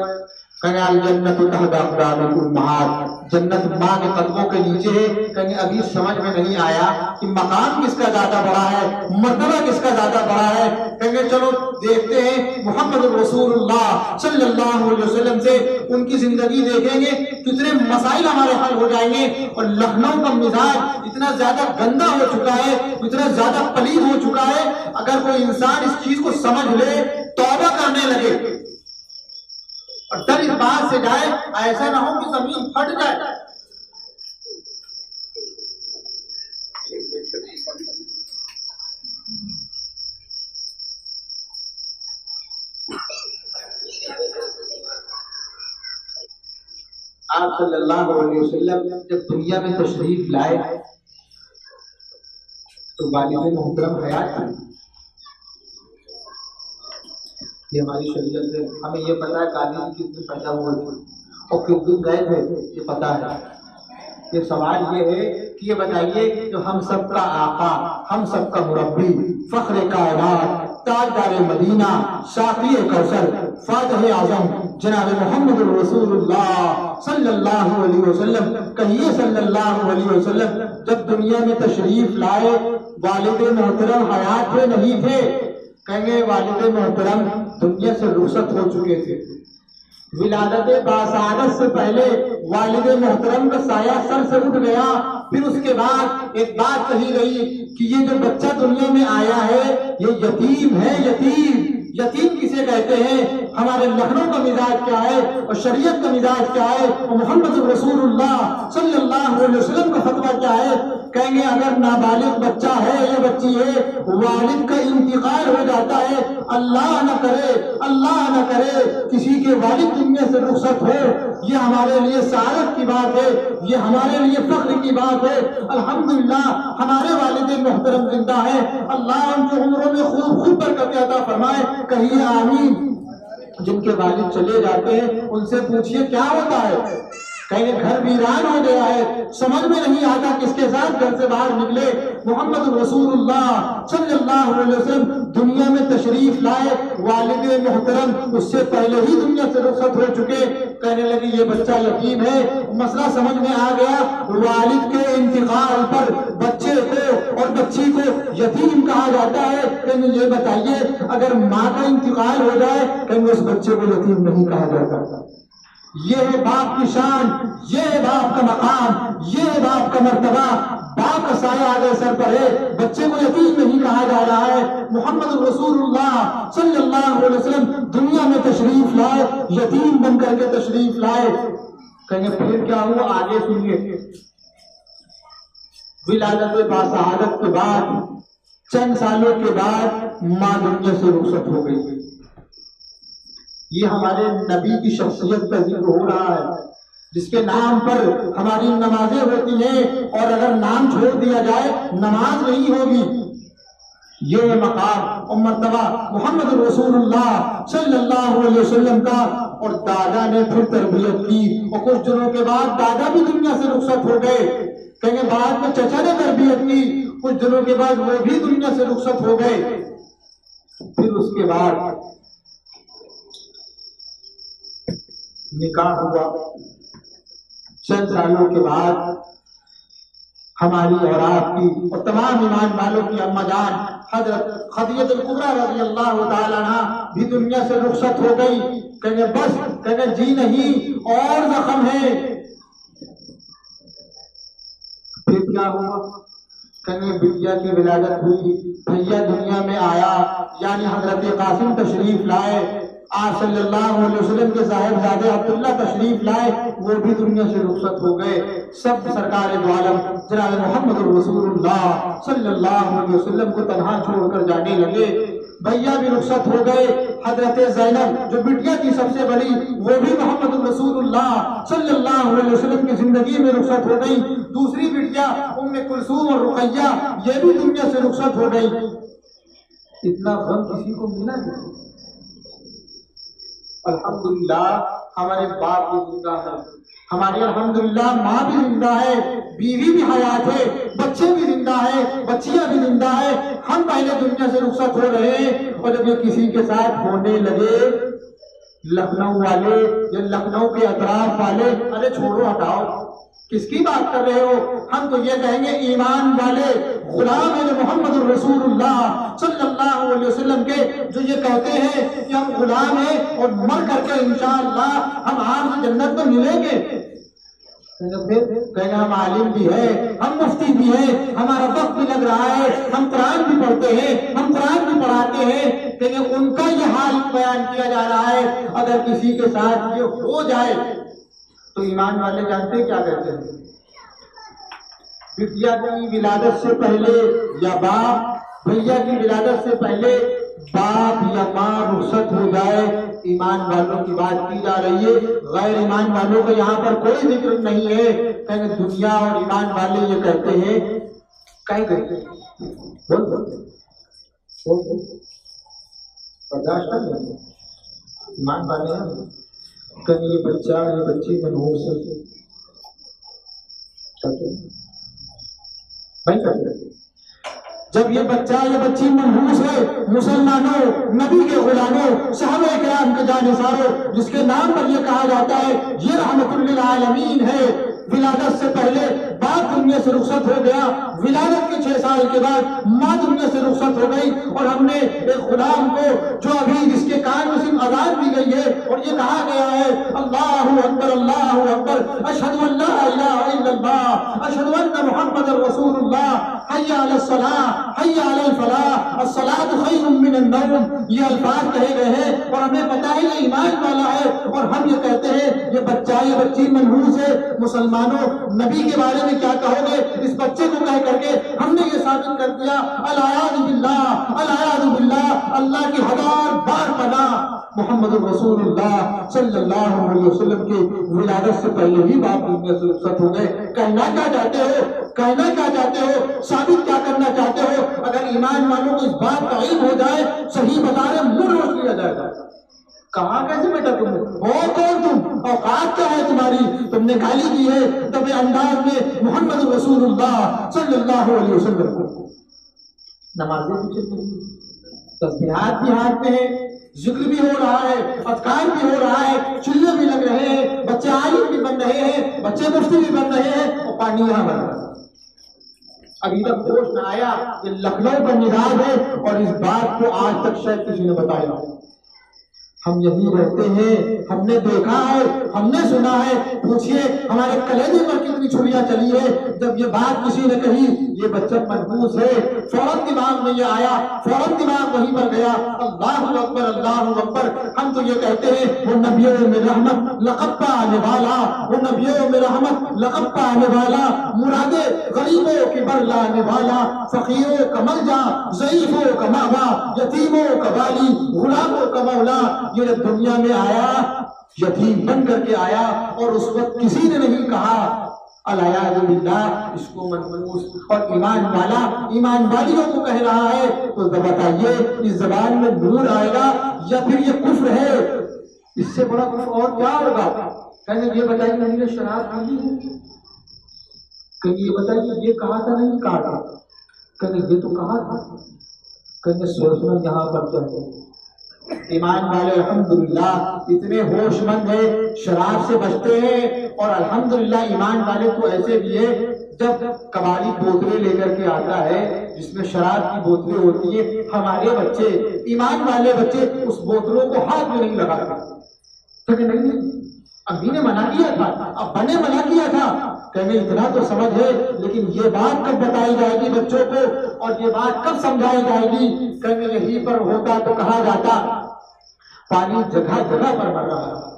کہیں الجنت تحت اقدام الامہات، جنت ماں کے قدموں کے نیچے ہے۔ کہیں ابھی سمجھ میں نہیں آیا کہ مقام کس کا زیادہ بڑا ہے، مرتبہ کس کا زیادہ بڑا ہے؟ کہیں چلو دیکھتے ہیں محمد الرسول اللہ صلی اللہ علیہ وسلم سے ان کی زندگی دیکھیں گے، کتنے مسائل ہمارے حل ہو جائیں گے۔ اور لکھنؤ کا مزاج اتنا زیادہ گندا ہو چکا ہے، اتنا زیادہ پلید ہو چکا ہے، اگر کوئی انسان اس چیز کو سمجھ لے، توبہ کرنے لگے اور ڈر اس بات سے جائے ایسا نہ ہو کہ زمین پھٹ جائے۔ آپ صلی اللہ علیہ وسلم جب دنیا میں تشریف لائے تو والد محترم حیات تھے۔ یہ ہماری شریعت سے ہمیں یہ پتا ہے قادری کس دن پیدا ہوئے تھے اور کس دن گئے تھے، یہ پتا ہے۔ یہ سوال یہ ہے کہ یہ بتائیے جو ہم سب کا آقا، ہم سب کا مربی، فخر کائنات، تاجدار مدینہ، شافی کوثر، فاتح اعظم جناب محمد الرسول اللہ صلی اللہ علیہ وسلم، کہیے صلی اللہ علیہ وسلم جب دنیا میں تشریف لائے والد محترم حیات تھے نہیں تھے؟ کہیں گے والد محترم دنیا سے رخصت ہو چکے تھے۔ ولادت باسعادت سے پہلے والد محترم کا سایہ سر سے اٹھ گیا، پھر اس کے بعد ایک بات کہی گئی کہ یہ جو بچہ دنیا میں آیا ہے یہ یتیم ہے۔ یتیم کسے کہتے ہیں؟ ہمارے لکھنؤ کا مزاج کیا ہے اور شریعت کا مزاج کیا ہے اور محمد رسول اللہ صلی اللہ علیہ وسلم کا فتویٰ کیا ہے؟ کہیں گے اگر نابالغ بچہ ہے یا بچی ہے، والد کا انتقال ہو جاتا ہے، اللہ نہ کرے کسی کے والد دنیا سے رخصت ہو، یہ ہمارے لیے سعادت کی بات ہے، یہ ہمارے لیے فخر کی بات ہے۔ الحمدللہ ہمارے والد محترم زندہ ہیں، اللہ ان کی عمروں میں خوب برکت عطا فرمائے، کہیے آمین۔ جن کے والد چلے جاتے ہیں ان سے پوچھئے کیا ہوتا ہے؟ کہیں گے گھر ویران ہو گیا ہے، سمجھ میں نہیں آتا کس کے ساتھ گھر سے باہر نکلے۔ محمد رسول اللہ صلی اللہ علیہ وسلم دنیا میں تشریف لائے، والد محترم اس سے پہلے ہی دنیا سے رخصت ہو چکے۔ کہنے لگی یہ بچہ یتیم ہے، مسئلہ سمجھ میں آ گیا۔ والد کے انتقال پر بچے کو اور بچی کو یتیم کہا جاتا ہے۔ کہیں یہ بتائیے اگر ماں کا انتقال ہو جائے کہیں اس بچے کو یتیم نہیں کہا جاتا۔ یہ ہے باپ کی شان، یہ ہے باپ کا مقام، یہ ہے باپ کا مرتبہ، باپ کا سایہ آگے سر پر ہے، بچے کو یتیم نہیں کہا جا رہا ہے۔ محمد رسول اللہ صلی اللہ علیہ وسلم دنیا میں تشریف لائے، یتیم بن کر کے تشریف لائے۔ کہیں گے پھر کیا ہوا؟ آگے سنیے۔ ولادت باسعادت کے بعد چند سالوں کے بعد ماں دنیا سے رخصت ہو گئی۔ یہ ہمارے نبی کی شخصیت کا ذکر ہو رہا ہے، جس کے نام پر ہماری نمازیں ہوتی ہیں، اور اگر نام چھوڑ دیا جائے نماز نہیں ہوگی۔ یہ مقام اور مرتبہ محمد رسول اللہ صلی اللہ علیہ وسلم کا۔ اور دادا نے پھر تربیت کی، اور کچھ دنوں کے بعد دادا بھی دنیا سے رخصت ہو گئے۔ کہیں گے بعد میں چچا نے تربیت کی، کچھ دنوں کے بعد وہ بھی دنیا سے رخصت ہو گئے۔ پھر اس کے بعد نکاح ہوا، چند سالوں کے بعد ہماری اور آپ کی اور تمام ایمان والوں کی اماں جان حضرت خدیجہ الکبریٰ رضی اللہ تعالیٰ عنہا بھی دنیا سے رخصت ہو گئی۔ کہیں گے بس، کہیں گے جی نہیں اور زخم ہے۔ پھر کیا ہوا؟ کہیں گے بٹیا کی ولادت ہوئی، بھیا دنیا میں آیا، یعنی حضرت قاسم تشریف لائے۔ آپ صلی اللہ علیہ وسلم کے صاحبزادے عبداللہ تشریف لائے، وہ بھی دنیا سے رخصت ہو گئے۔ سب سرکار دو عالم جناب محمد رسول اللہ صلی اللہ علیہ وسلم کو تنہا چھوڑ کر جانے لگے۔ بھیا بھی رخصت ہو گئے، حضرت زینب جو بٹیا کی سب سے بڑی، وہ بھی محمد رسول اللہ صلی اللہ علیہ وسلم کی زندگی میں رخصت ہو گئی۔ دوسری بٹیا ام کلثوم اور رقیہ یہ بھی دنیا سے رخصت ہو گئی۔ اتنا غم کسی کو ملا نہیں۔ الحمدللہ ہمارے باپ بھی زندہ ہیں، ہماری الحمدللہ ماں بھی زندہ ہے، بیوی بھی حیات ہے، بچے بھی زندہ ہے، بچیاں بھی زندہ ہے۔ ہم پہلے دنیا سے رخصت ہو رہے ہیں، اور جب یہ کسی کے ساتھ ہونے لگے، لکھنؤ والے یا لکھنؤ کے اطراف والے، ارے چھوڑو ہٹاؤ، کس کی بات کر رہے ہو؟ ہم تو یہ کہیں گے ایمان والے غلام ہیں محمد الرسول اللہ صلی اللہ علیہ وسلم کے، جو یہ کہتے ہیں کہ ہم غلام ہیں اور مر کر کے انشاءاللہ ہم آپ سے جنت میں ملیں گے۔ کہنا ہم عالم بھی ہے، ہم مفتی بھی ہیں، ہمارا وقت بھی لگ رہا ہے، ہم قرآن بھی پڑھتے ہیں، ہم قرآن بھی پڑھاتے ہیں، لیکن ان کا یہ حال بیان کیا جا رہا ہے۔ اگر کسی کے ساتھ یہ ہو جائے تو ایمان والے جانتے ہیں کیا کہتے ہیں؟ بٹیا کی ولادت سے پہلے یا باپ، بھیا کی ولادت سے پہلے باپ یا ماں رخصت ہو جائے، ایمان والوں کی بات کی جا رہی ہے، غیر ایمان والوں کا یہاں پر کوئی ذکر نہیں ہے۔ کہ دنیا اور ایمان والے یہ کہتے ہیں، کہتے ہیں برداشت کر لیں، ایمان والے ہیں کہ یہ بچہ یہ بچی منحوس ہے، جب یہ بچہ یہ بچی منحوس ہے، مسلمانوں، نبی کے غلاموں، صحابہ کرام کے جانثاروں، جس کے نام پر یہ کہا جاتا ہے یہ رحمت للعالمین ہے، ولادت سے پہلے باپ دنیا سے رخصت ہو گیا، ولادت کے 6 سال کے بعد ماں دنیا سے رخصت ہو گئی، اور ہم نے ایک غلام کو جو ابھی جس کے کان میں صرف اذان دی گئی ہے اور یہ کہا گیا ہے اللہ اکبر اللہ اکبر اشہد ان لا الہ الا اللہ اشہد ان محمد رسول اللہ حی علی الصلاۃ حی علی الفلاح الصلاۃ خیر من النوم، یہ الفاظ کہے گئے ہیں اور ہمیں پتہ ہے یہ ایمان والا ہے، اور ہم یہ کہتے ہیں یہ بچہ یہ بچی منحوس ہے۔ مسلمانوں، نبی کے بارے میں کیا کہو گے؟ اس بچے کو کہہ کر کے ہم نے یہ ثابت کر دیا العیاذ باللہ العیاذ باللہ، اللہ کی 1000 بار پناہ، محمد رسول اللہ صلی اللہ علیہ وسلم کی ولادت سے پہلے ہی باپ دنیا سے رخصت ہو گئے۔ کہنا کیا چاہتے ہو؟ کہنا کیا چاہتے ہو؟ ثابت کیا کرنا چاہتے ہو؟ اگر ایمان والوں کو اس بات کا علم ہو جائے، صحیح بتا رہے منہ روش لیا جائے گا۔ کہاں کیسے بیٹا تم نے؟ ہو کون تم؟ اوقات کیا ہے تمہاری؟ تم نے گالی دی ہے تب انداز میں محمد رسول اللہ صلی اللہ علیہ وسلم کو۔ نمازیں بھی چل رہی ہیں، تسبیحات بھی ہاتھ میں ہے، ذکر بھی ہو رہا ہے، اذکار بھی ہو رہا ہے، چلے بھی لگ رہے ہیں، بچے عالم بھی بن رہے ہیں، بچے مفتی بھی بن رہے ہیں، اور پانی یہاں بن رہا ہے۔ ابھی تک ہوش نہ آیا، یہ لکھنؤ کا مزاج ہے، اور اس بات کو آج تک شاید کسی نے بتایا۔ ہم یہی رہتے ہیں، ہم نے دیکھا ہے، ہم نے سنا ہے، پوچھئے ہمارے کلیجے پر کتنی چھریاں چلی ہے۔ جب یہ بات کسی نے کہی یہ بچہ منحوس ہے، فوراً دماغ میں یہ آیا، فوراً دماغ وہیں پر گیا، اللہ اکبر اللہ اکبر۔ ہم تو یہ کہتے ہیں وہ نبیوں میں رحمت لقب پانے والا، وہ نبیوں میں رحمت لقب پانے والا، مرادے غریبوں کی بر لانے والا، فقیروں کا ملجا، ضعیفوں کا ماوا، یتیموں کا والی، غلاموں کا مولا۔ یہ جب دنیا میں آیا یتیم بن کر کے آیا، اور اس وقت کسی نے نہیں کہا العیاذ باللہ اس کو منحوس، اور ایمان والا ایمان والیوں کو کہہ رہا ہے۔ تو بتائیے اس زبان میں نور آئے گا یا پھر یہ کفر ہے؟ اس سے بڑا کفر اور کیا ہوگا؟ کہیں یہ بتائیے نہیں نے شراب پی ہے، کہیں یہ بتائیے یہ کہا تھا نہیں کہا تھا، کہیں یہ تو کہا تھا، کہیں سوچنا یہاں پر چاہیے۔ ایمان والے الحمدللہ اتنے ہوش مند ہیں، شراب سے بچتے ہیں، اور الحمدللہ ایمان والے تو ایسے بھی ہیں جب کباڑی بوتلیں لے کر کے آتا ہے جس میں شراب کی بوتلیں ہوتی ہیں، ہمارے بچے ایمان والے بچے اس بوتلوں کو ہاتھ میں نہیں لگاتے، کہ نہیں امی نے منع کیا تھا، ابا نے منع کیا تھا، کہنے اتنا تو سمجھ ہے، لیکن یہ بات کب بتائی جائے گی بچوں کو، اور یہ بات کب سمجھائی جائے گی؟ کہنے یہیں پر ہوتا تو کہا جاتا پانی جگہ جگہ پر مر رہا ہے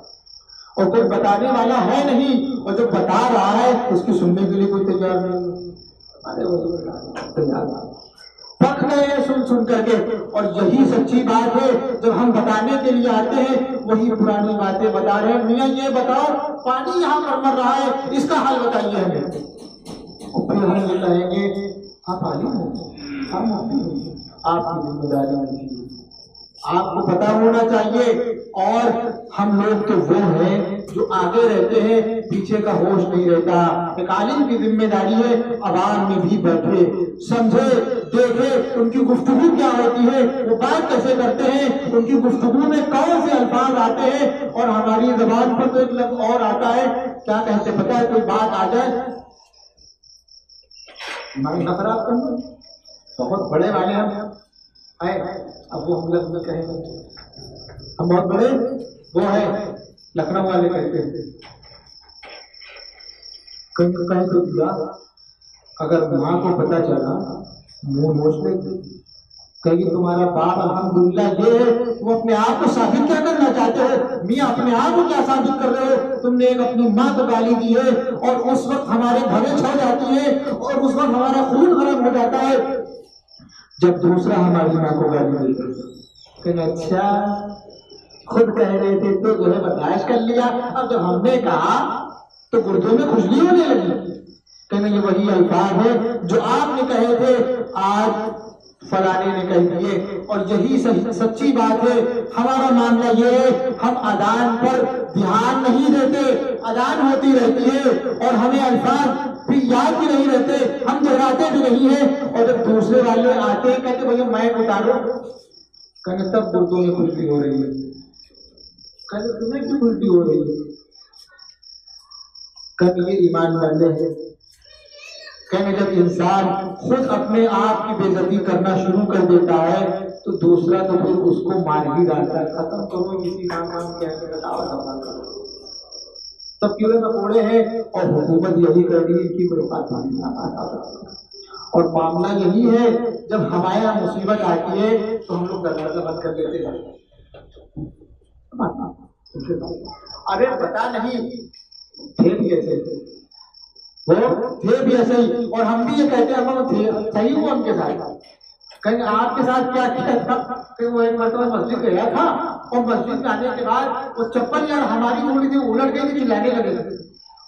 اور کوئی بتانے والا ہے نہیں، اور جو بتا رہا ہے اس کی سننے کے لیے کوئی تیار نہیں، پک گئے سن سن کر کے۔ اور یہی سچی بات ہے، جب ہم بتانے کے لیے آتے ہیں وہی پرانی باتیں بتا رہے ہیں، میاں یہ بتاؤ پانی یہاں پر مر رہا ہے اس کا حل بتائیے ہمیں، پھر ہم یہ کہیں گے آپ عالم ہو، آپ مفتی ہو، آپ کی ذمہ داری نہیں، آپ کو پتا ہونا چاہیے. اور ہم لوگ تو وہ ہیں جو آگے رہتے ہیں, پیچھے کا ہوش نہیں رہتا. ایک عالم کی ذمہ داری ہے عوام میں بھی بیٹھے, سمجھے, دیکھے ان کی گفتگو کیا ہوتی ہے, وہ بات کیسے کرتے ہیں, ان کی گفتگو میں کون سے الفاظ آتے ہیں. اور ہماری زبان پر تو ایک لفظ اور آتا ہے, کیا کہتے پتا ہے, کوئی بات آ جائے ہمارے نفرات کرنا, بہت بڑے والے ہم آئے, اب وہ ہم لفظ میں کہیں گے ہم بہت بڑے, وہ ہے لکھنؤ والے کہتے ہیں کہیں تو دیا, اگر ماں کو پتا چلا منہ موچ لیتی, کہیں تمہارا باپ الحمدللہ یہ ہے, تم اپنے آپ کو ثابت کیا کرنا چاہتے ہو, میاں اپنے آپ کو کیا ثابت کر رہے ہو, تم نے ایک اپنی ماں کو گالی دی ہے اور اس وقت ہمارے بھرے چھو جاتی ہے اور اس وقت ہمارا خون گرم ہو جاتا ہے جب دوسرا ہماری ماں کو گالی دیتا ہے. کہ اچھا خود کہہ رہے تھے تو جو ہے برداشت کر لیا, اب جب ہم نے کہا تو گردوں میں کھجلی ہونے لگی. کہنا یہ وہی الفاظ ہے جو آپ نے کہے تھے, آج فلانے نے کہہ دیے. اور یہی سچی بات ہے. ہمارا معاملہ یہ ہے, ہم اذان پر دھیان نہیں دیتے, اذان ہوتی رہتی ہے اور ہمیں الفاظ بھی یاد بھی نہیں رہتے, ہم دہراتے بھی نہیں ہیں. اور جب دوسرے والے آتے ہیں کہتے بھیا میں اتارو, کہنے تب گردوں میں کھجلی ہو رہی ہے. کہنے تمہیں کیوں کھجلی ہو رہی ہے, کہنے یہ ایمان والے ہیں. کہنے جب انسان خود اپنے آپ کی بے عزتی کرنا شروع کر دیتا ہے تو دوسرا تو پھر اس کو مار ہی ڈالتا ہے. ختم کرو کسی کام کہہ کے بتاؤ سفر کرو, سب کیڑے مکوڑے ہیں اور حکومت یہی کر رہی ہے کہ کوئی بات نہیں. اور معاملہ یہی ہے, جب ہمارے یہاں مصیبت آتی ہے تو ہم لوگ دروازہ بند کر دیتے ہیں. ارے پتا نہیں تھے بھی ایسے, وہ تھے بھی ایسے ہی, اور ہم بھی یہ کہتے ہیں ہم تھے صحیح ہو ان کے ساتھ. کہیں آپ کے ساتھ کیا کیا تھا, کہ وہ ایک مرتبہ مسجد گیا تھا اور مسجد میں آنے کے بعد وہ چپل یار ہماری تھوڑی سی الٹ گئی تھی, چلانے لگے.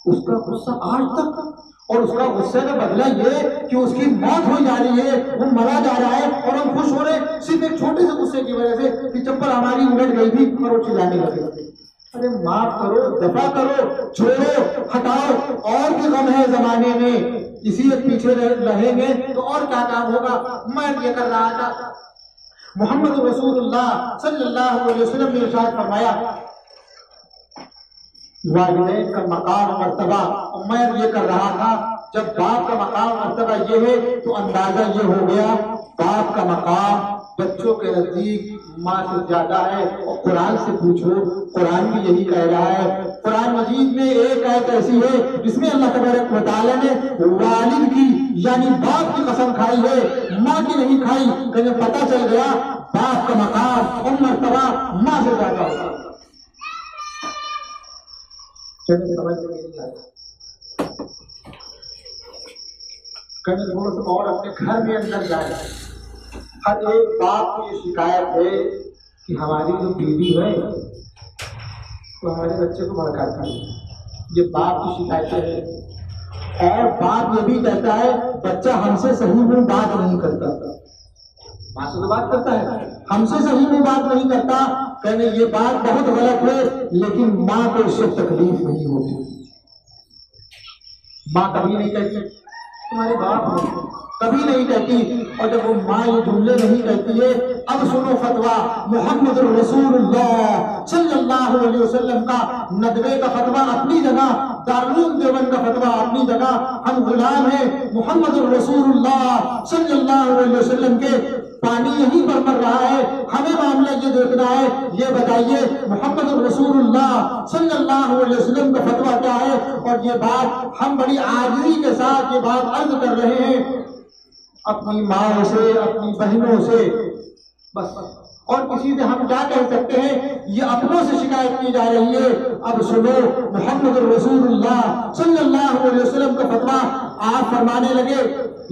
اس کا غصہ آج تک, اور اس کا غصے کا بدلہ یہ کہ اس کی موت ہو جا رہی ہے, وہ مرا جا رہا ہے اور ہم خوش ہو رہے صرف ایک چھوٹے سے غصے کی وجہ سے کہ چپل ہماری الٹ گئی تھی اور وہ چلانے لگے. ارے معاف کرو, دفع کرو, چھوڑو, ہٹاؤ. اور بھی غم ہے زمانے میں, اسی ایک پیچھے رہیں گے تو اور کیا کام ہوگا. میں یہ کر رہا تھا, محمد رسول اللہ صلی اللہ علیہ وسلم نے ارشاد فرمایا والدین کا مقام مرتبہ, میں یہ کر رہا تھا جب باپ کا مقام مرتبہ یہ ہے تو اندازہ یہ ہو گیا باپ کا مقام بچوں کے نزدیک ماں سے زیادہ ہے. اور قرآن سے پوچھو, قرآن بھی یہی کہہ رہا ہے. قرآن مجید میں ایک آیت ایسی ہے جس میں اللہ تبارک و تعالیٰ نے والد کی یعنی باپ کی قسم کھائی ہے, ماں کی نہیں کھائی. کہ پتہ چل گیا باپ کا مقام اور مرتبہ ماں سے زیادہ ہوتا ہے. تھوڑا سا اور اپنے گھر میں اندر جائے. ہر ایک باپ کی یہ شکایت ہے کہ ہماری جو بیوی ہے وہ ہمارے بچے کو بھڑکاتی ہے. یہ باپ کی شکایتیں ہیں. اور باپ یہ بھی کہتا ہے بچہ ہم سے صحیح میں بات نہیں کرتا. ماں سے تو بات کرتا ہے, ہم سے صحیح میں بات نہیں کرتا. کہنے یہ بات بہت غلط ہے, لیکن ماں کو اس سے تکلیف نہیں ہوتی. ماں کبھی نہیں کہتی تمہارے باپ ہو, کبھی نہیں کہتی. اور جب وہ ماں یہ جملے نہیں کہتی ہے, اب سنو فتویٰ محمد رسول اللہ صلی اللہ علیہ وسلم کا. ندوے کا فتویٰ اپنی جگہ, دارالعلوم دیوبند کا فتویٰ اپنی جگہ. ہم غلام ہیں محمد رسول اللہ صلی اللہ علیہ وسلم کے, پانی یہیں پر مر رہا ہے. ہمیں معاملہ یہ دیکھنا ہے. یہ بتائیے محمد رسول اللہ صلی اللہ علیہ وسلم کا فتویٰ کیا ہے. اور یہ بات ہم بڑی عاجزی کے ساتھ یہ بات عرض کر رہے ہیں اپنی ماں سے, اپنی بہنوں سے, بس. اور کسی سے ہم کیا کہہ سکتے ہیں, یہ اپنوں سے شکایت کی جا رہی ہے. اب سنو محمد رسول اللہ صلی اللہ علیہ وسلم کا فتویٰ. آپ فرمانے لگے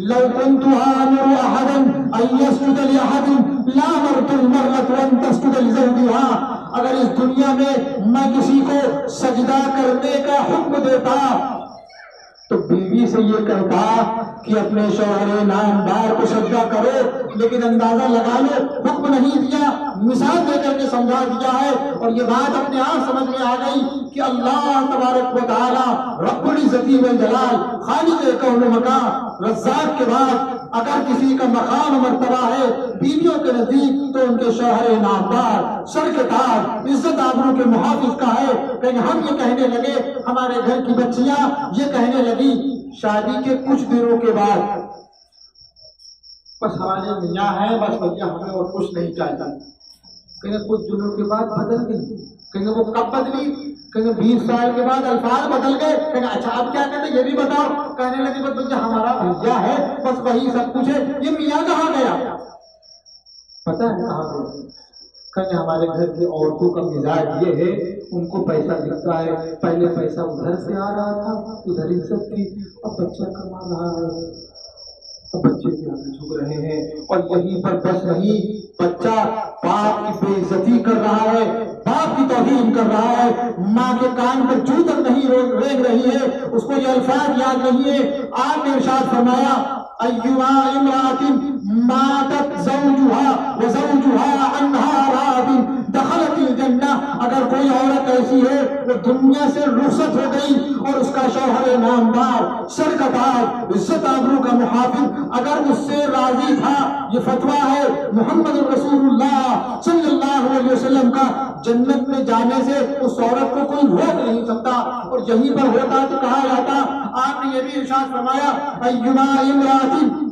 لو كنت آمر احدا ان يسجد لاحد لامرت المرأة ان تسجد لزوجها. اگر اس دنیا میں میں کسی کو سجدہ کرنے کا حکم دیتا تو بیوی بیوی سے یہ کہتا کہ اپنے شوہر نامدار کو سجدہ کرو، لیکن اندازہ لگا لو حکم نہیں دیا، مثال دے کر کے سمجھا دیا ہے، اور یہ بات اپنے آپ سمجھ میں آ گئی کہ اللہ تبارک و تعالی رب العزت والجلال خالق کون و مکان رزاق کے بعد اگر کسی کا مقام و مرتبہ ہے بیویوں کے نزدیک تو ان کے شوہر نامدار، سر کے تاج، عزت آبرو کے محافظ کا ہے۔ کہ ہم یہ کہنے لگے، ہمارے گھر کی بچیاں یہ کہنے لگی شادی کے کچھ دنوں کے بعد، بس ہمارے میاں ہیں، بس بھیا ہمیں اور کچھ نہیں چاہیے۔ کہیں کچھ دنوں کے بعد بدل گئی، کہیں وہ کب بدلی، کہیں 20 سال کے بعد الفاظ بدل گئے، کہیں اچھا اب کیا کہتے یہ بھی بتاؤ، کہنے لگے بس بھیا ہمارا بھیا ہے، بس وہی سب کچھ ہے، یہ میاں کہاں گیا؟ پتہ ہے کہاں گیا؟ کہ ہمارے گھر کی عورتوں کا مزاج یہ ہے، ان کو پیسہ دکھتا ہے، پہلے پیسہ ادھر سے آ رہا تھا، ادھر عزت تھی، اب بچہ کما رہا ہے، اب بچے کے آگے جھک رہے ہیں، اور یہیں پر بس نہیں، بچہ باپ کی بے عزتی کر رہا ہے، باپ کی توہین کر رہا ہے، ماں کے کان پر جو تک نہیں رینگ رہی ہے، اس کو یہ الفاظ یاد نہیں ہے۔ آپ نے ارشاد فرمایا ایما امرأۃ ماتت زوجها وزوجها عنها راض دخلت الجنہ، اگر کوئی عورت ایسی ہے وہ دنیا سے رخصت ہو گئی اور اس کا شوہر نامدار، سر کا تاج، عزت آبرو کا محافظ اگر اس سے راضی تھا، یہ فتویٰ ہے محمد رسول اللہ صلی اللہ علیہ وسلم کا، جنت میں جانے سے اس عورت کو کوئی روک نہیں سکتا، اور یہیں پر ہوتا تو کہا جاتا۔ آپ نے یہ بھی ارشاد فرمایا ایما امرأۃ،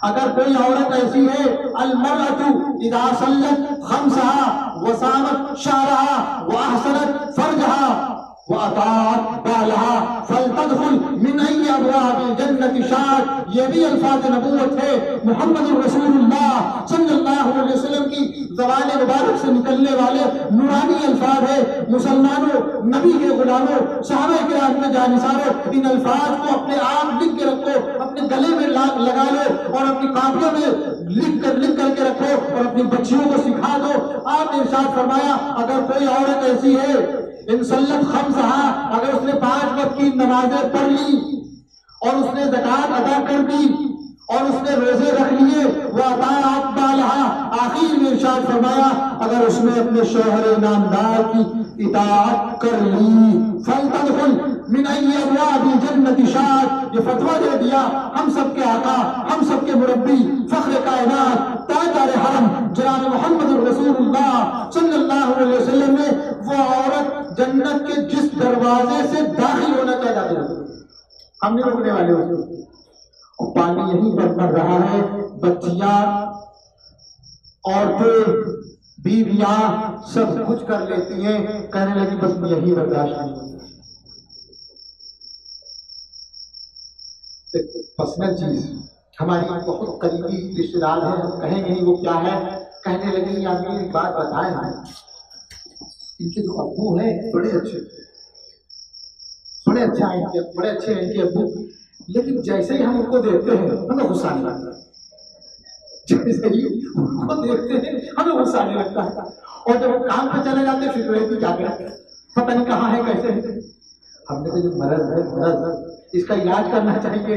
اگر کوئی عورت ایسی ہے، المرأۃ اذا صلت خمسها وصامت شهرها واحسنت فرجها وَأَطَاعَتْ بَالَهَا فَلْتَدْخُلْ مِنْ أَيِّ أَبْوَابِ الْجَنَّةِ شَاءَتْ، یہ بھی الفاظ نبوت ہے محمد رسول اللہ صلی اللہ علیہ وسلم کی زبان مبارک سے نکلنے والے نورانی الفاظ ہے۔ مسلمانوں، نبی کے غلاموں، صحابہ کرام کے جانثاروں، ان الفاظ کو اپنے آپ لکھ کے رکھو، اپنے گلے میں لگا لو اور اپنی کاپیوں میں لکھ کر کے رکھو اور اپنی بچیوں کو سکھا دو۔ آپ نے ارشاد فرمایا اگر کوئی عورت ایسی ہے ان صلت خمسہا، اگر اس نے 5 وقت کی نمازیں پڑھ لی اور اس نے زکوٰۃ ادا کر دی اور اس نے روزے رکھ لیے، وہ اطاعت بالہا، آخر میں ارشاد فرمایا اگر اس نے اپنے شوہر نامدار کی اطاعت کر لی، فلتدخل من ای ابواب الجنۃ شاءت، یہ فتویٰ دے دیا ہم سب کے آقا، ہم سب کے مربی، فخر کائنات، تاجدار حرم جناب محمد رسول اللہ صلی اللہ علیہ وسلم نے، وہ عورت جنت کے جس دروازے سے داخل ہونا چاہتا ہے ہم نہیں روکنے والے اس کو، اور پانی یہیں پر پڑ رہا ہے، بچیاں، عورتیں، بیویاں سب کچھ کر لیتی ہیں، کہنے لگی بس یہی برداشت نہیں ہوتی۔ پرسنل چیز، ہماری بہت قریبی رشتے دار ہیں، ہم کہیں گے نہیں وہ کیا ہے، کہنے لگے آپ یہ ایک بات بتائیں نا، ان کے جو ابو ہیں بڑے اچھے ہیں بڑے اچھے ہیں ان کے ابو، لیکن جیسے ہی ہم ان کو دیکھتے ہیں ہمیں غصہ آنے لگتا ہے، جیسے ہی ان کو دیکھتے ہیں ہمیں غصہ آنے لگتا ہے، اور جب وہ کام پہ چلے جاتے ہیں پھر رہتی کیا کرتے ہیں، پتہ نہیں کہاں ہے کیسے ہے۔ ہم نے کہا جو مرض ہے مرض، اس کا علاج کرنا چاہیے،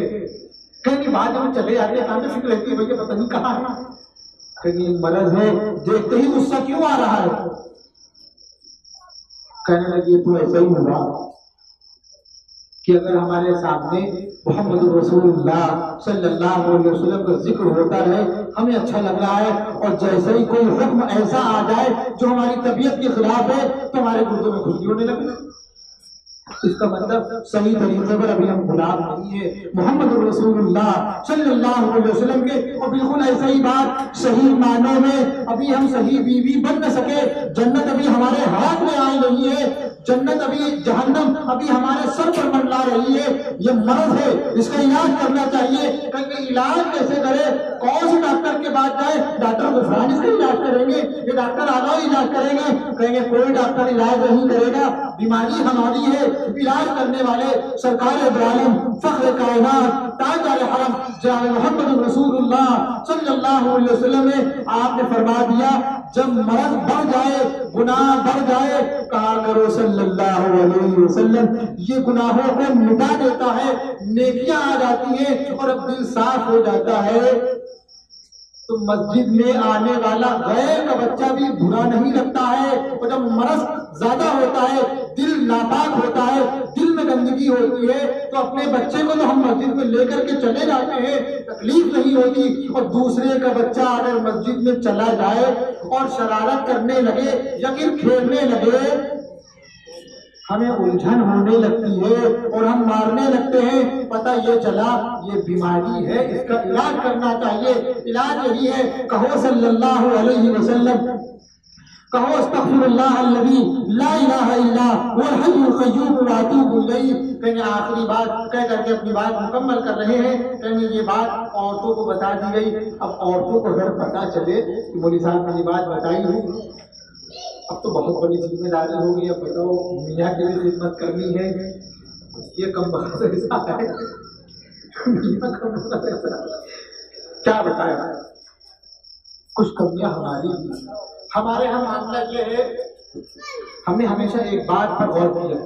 کہیں بعد جب چلے جاتے ہیں کام میں فکر رہتی ہے بھائی پتہ نہیں کہاں ہے، کہیں مرض ہے، دیکھتے ہی غصہ کیوں آ رہا ہے، کہنے لگی تو ایسا ہی ہوگا کہ اگر ہمارے سامنے محمد رسول اللہ صلی اللہ علیہ وسلم کا ذکر ہوتا رہے ہمیں اچھا لگ رہا ہے، اور جیسے ہی کوئی حکم ایسا آ جائے جو ہماری طبیعت کے خلاف ہے تو ہمارے گردوں میں کھجلی ہونے لگے۔ اس کا مطلب صحیح طریقے پر ابھی ہم غلام نہیں ہے محمد رسول اللہ صلی اللہ علیہ وسلم کے، اور بالکل ایسا ہی بات صحیح معنوں میں ابھی ہم صحیح بیوی بن نہ سکے، جنت ابھی ہمارے ہاتھ میں آئی نہیں ہے، جنت ابھی، جہنم ابھی ہمارے سر پر منڈلا رہی ہے، یہ مرض ہے، اس کا علاج کرنا چاہیے۔ کہ علاج کیسے کرے، کون سے ڈاکٹر کے پاس جائے، ڈاکٹر غفران اس کا علاج کریں گے، یہ ڈاکٹر آ جاؤ علاج کریں گے، کہیں گے کوئی ڈاکٹر علاج نہیں کرے گا، بیماری ہماری ہے، علاج کرنے والے سرکار دو عالم فخر کائنات تاجدار حرم جناب محمد رسول اللہ صلی اللہ علیہ وسلم نے آپ نے فرما دیا جب مرض بڑھ جائے، گناہ بڑھ جائے، کہا کرو صلی اللہ علیہ وسلم یہ گناہوں کو مٹا دیتا ہے، نیکیاں آ جاتی ہیں اور اب دل صاف ہو جاتا ہے۔ تو مسجد میں آنے والا غیر کا بچہ بھی برا نہیں لگتا ہے، اور جب مرض زیادہ ہوتا ہے، دل ناپاک ہوتا ہے، دل میں گندگی ہوتی ہے، تو اپنے بچے کو تو ہم مسجد میں لے کر کے چلے جاتے ہیں، تکلیف نہیں ہوتی، اور دوسرے کا بچہ اگر مسجد میں چلا جائے اور شرارت کرنے لگے یا پھر کھیلنے لگے، ہمیں الجھن ہونے لگتی ہے اور ہم مارنے لگتے ہیں، پتہ یہ چلا یہ بیماری ہے، اس کا علاج کرنا چاہیے۔ علاج یہی ہے، کہو صلی اللہ علیہ وسلم، کہو استغفر اللہ الذی لا الہ الا هو الحی القیوم واتوب الیہ۔ کہیں آخری بات کہہ کر کے اپنی بات مکمل کر رہے ہیں، کہیں یہ بات عورتوں کو بتا دی گئی۔ اب عورتوں کو اگر پتہ چلے کہ مولوی صاحب نے یہ بات بتائی ہے، اب تو بہت بڑی ذمہ داری ہو گئی، اب بتاؤ میاں کی بھی خدمت کرنی ہے، یہ کم بخت ایسا ہے، کیا بتائیں، کچھ کمیاں ہماری بھی۔ ہمارے یہاں معاملہ یہ ہے، ہم نے ہمیشہ ایک بات پر غور کیا،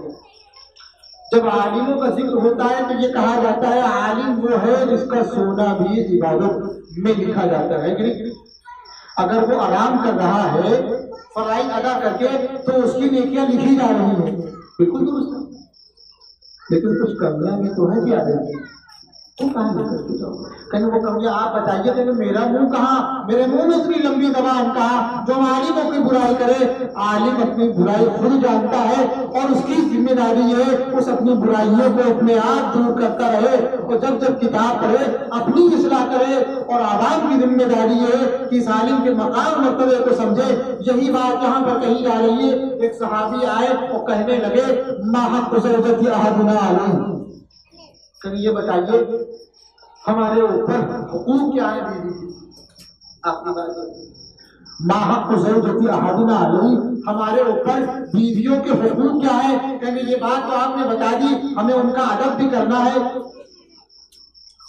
جب عالموں کا ذکر ہوتا ہے تو یہ کہا جاتا ہے عالم وہ ہے جس کا سونا بھی عبادت میں لکھا جاتا ہے، اگر وہ آرام کر رہا ہے فرائض ادا کر کے تو اس کی نیکیاں لکھی جا رہی ہیں، بالکل درست ہے، لیکن کچھ کمیاں بھی تو ہے بھی آدمی وہ کہاں لے کر کے جاؤ؟ کہیں وہ کمیاں آپ بتائیے کہ میرا منہ کہاں، میرے منہ میں اتنی لمبی زبان کہاں جو عالموں کی برائی کرے؟ عالم اپنی برائی خود جانتا ہے اور اس کی ذمہ داری ہے اس اپنی برائیوں کو اپنے آپ دور کرتا رہے، اور جب جب کتاب پڑھے اپنی اصلاح کرے، اور عوام کی ذمہ داری ہے کہ اس عالم کے مقام مرتبے کو سمجھے۔ یہی بات یہاں پر کہی جا رہی ہے۔ ایک صحابی آئے اور کہنے لگے ما حق زوجتی احدنا علیہ، کہ یہ بتائیے ہمارے اوپر حقوق کیا ہے بیوی کی؟ آپ کی بات ما حق زوجتی احدنا علیہ، ہمارے اوپر بیویوں کے حقوق کیا ہے؟ کہ یہ بات تو آپ نے بتا دی، ہمیں ان کا ادب بھی کرنا ہے،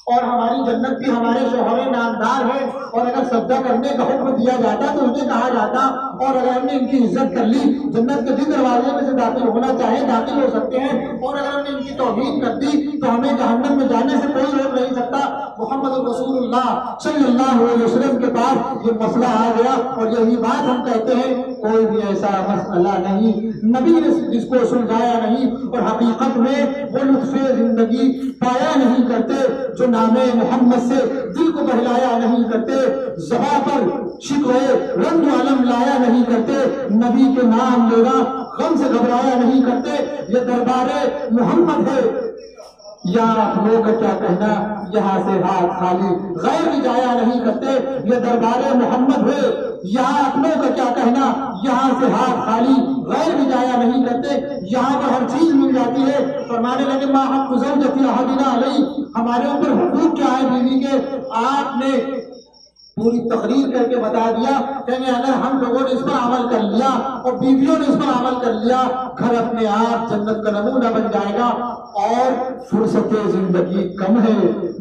اور ہماری جنت بھی ہمارے شوہر نامدار ہے، اور اگر سجدہ کرنے کا حکم دیا جاتا تو انہیں کہا جاتا، اور اگر ہم نے ان کی عزت کر لی جنت کے جن دروازے میں سے داخل ہونا چاہے داخل ہو سکتے ہیں، اور اگر ہم نے ان کی توہین کر دی تو ہمیں جہنم میں جانے سے کوئی روک نہیں سکتا۔ محمد رسول اللہ صلی اللہ علیہ وسلم کے پاس یہ مسئلہ آ گیا، اور یہی بات ہم کہتے ہیں کوئی بھی ایسا مسئلہ نہیں نبی نے جس کو سلجھایا نہیں، اور حقیقت میں وہ لطف زندگی پایا نہیں کرتے جو نام محمد سے دل کو بہلایا نہیں کرتے، زباں پر شکوے رنگ و علم لایا نہیں کرتے، نبی کے نام لینا غم سے گھبرایا نہیں کرتے۔ یہ دربار محمد ہے، یا اپنوں کا کیا کہنا یہاں سے ہاتھ خالی غیر بھی جایا نہیں کرتے۔ یہ دربار محمد ہے، یہاں اپنوں کا کیا کہنا یہاں سے ہاتھ خالی غیر بھی جایا نہیں کرتے، یہاں پر ہر چیز مل جاتی ہے۔ فرمانے لگے ما حق زوجتی احدنا علیہ، ہمارے اوپر حقوق کیا ہے بیوی کے؟ آپ نے پوری تقریر کر کے بتا دیا کہ اگر ہم لوگوں نے اس پر عمل کر لیا اور بیویوں نے اس پر عمل کر لیا، گھر اپنے آپ جنت کا نمونہ بن جائے گا۔ اور فرصت زندگی کم ہے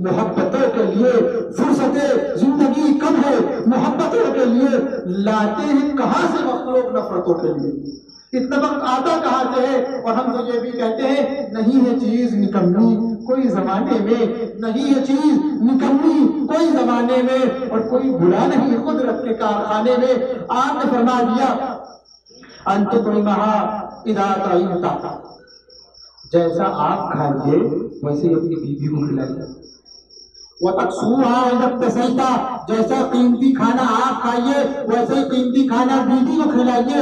محبتوں کے لیے، فرصت زندگی کم ہے محبتوں کے لیے، لاتے ہیں کہاں سے مخلوق نفرتوں کے لیے؟ اتنا وقت آتا کہاں سے ہے؟ اور ہم تو یہ بھی کہتے ہیں نہیں ہے چیز نکمی کوئی زمانے میں، نہیں ہے چیز نکمی کوئی زمانے میں، اور کوئی برا نہیں قدرت کے کارخانے میں۔ آپ نے فرما دیا انت تطعمها اذا طعمت، جیسا آپ کھائیے ویسے ہی اپنی بیوی کو کھلائیے، وَتَقْسُوهَا إِذَا اقْتَسَيْتَ، جیسا قیمتی کھانا آپ کھائیے ویسے ہی قیمتی کھانا بیوی کو کھلائیے،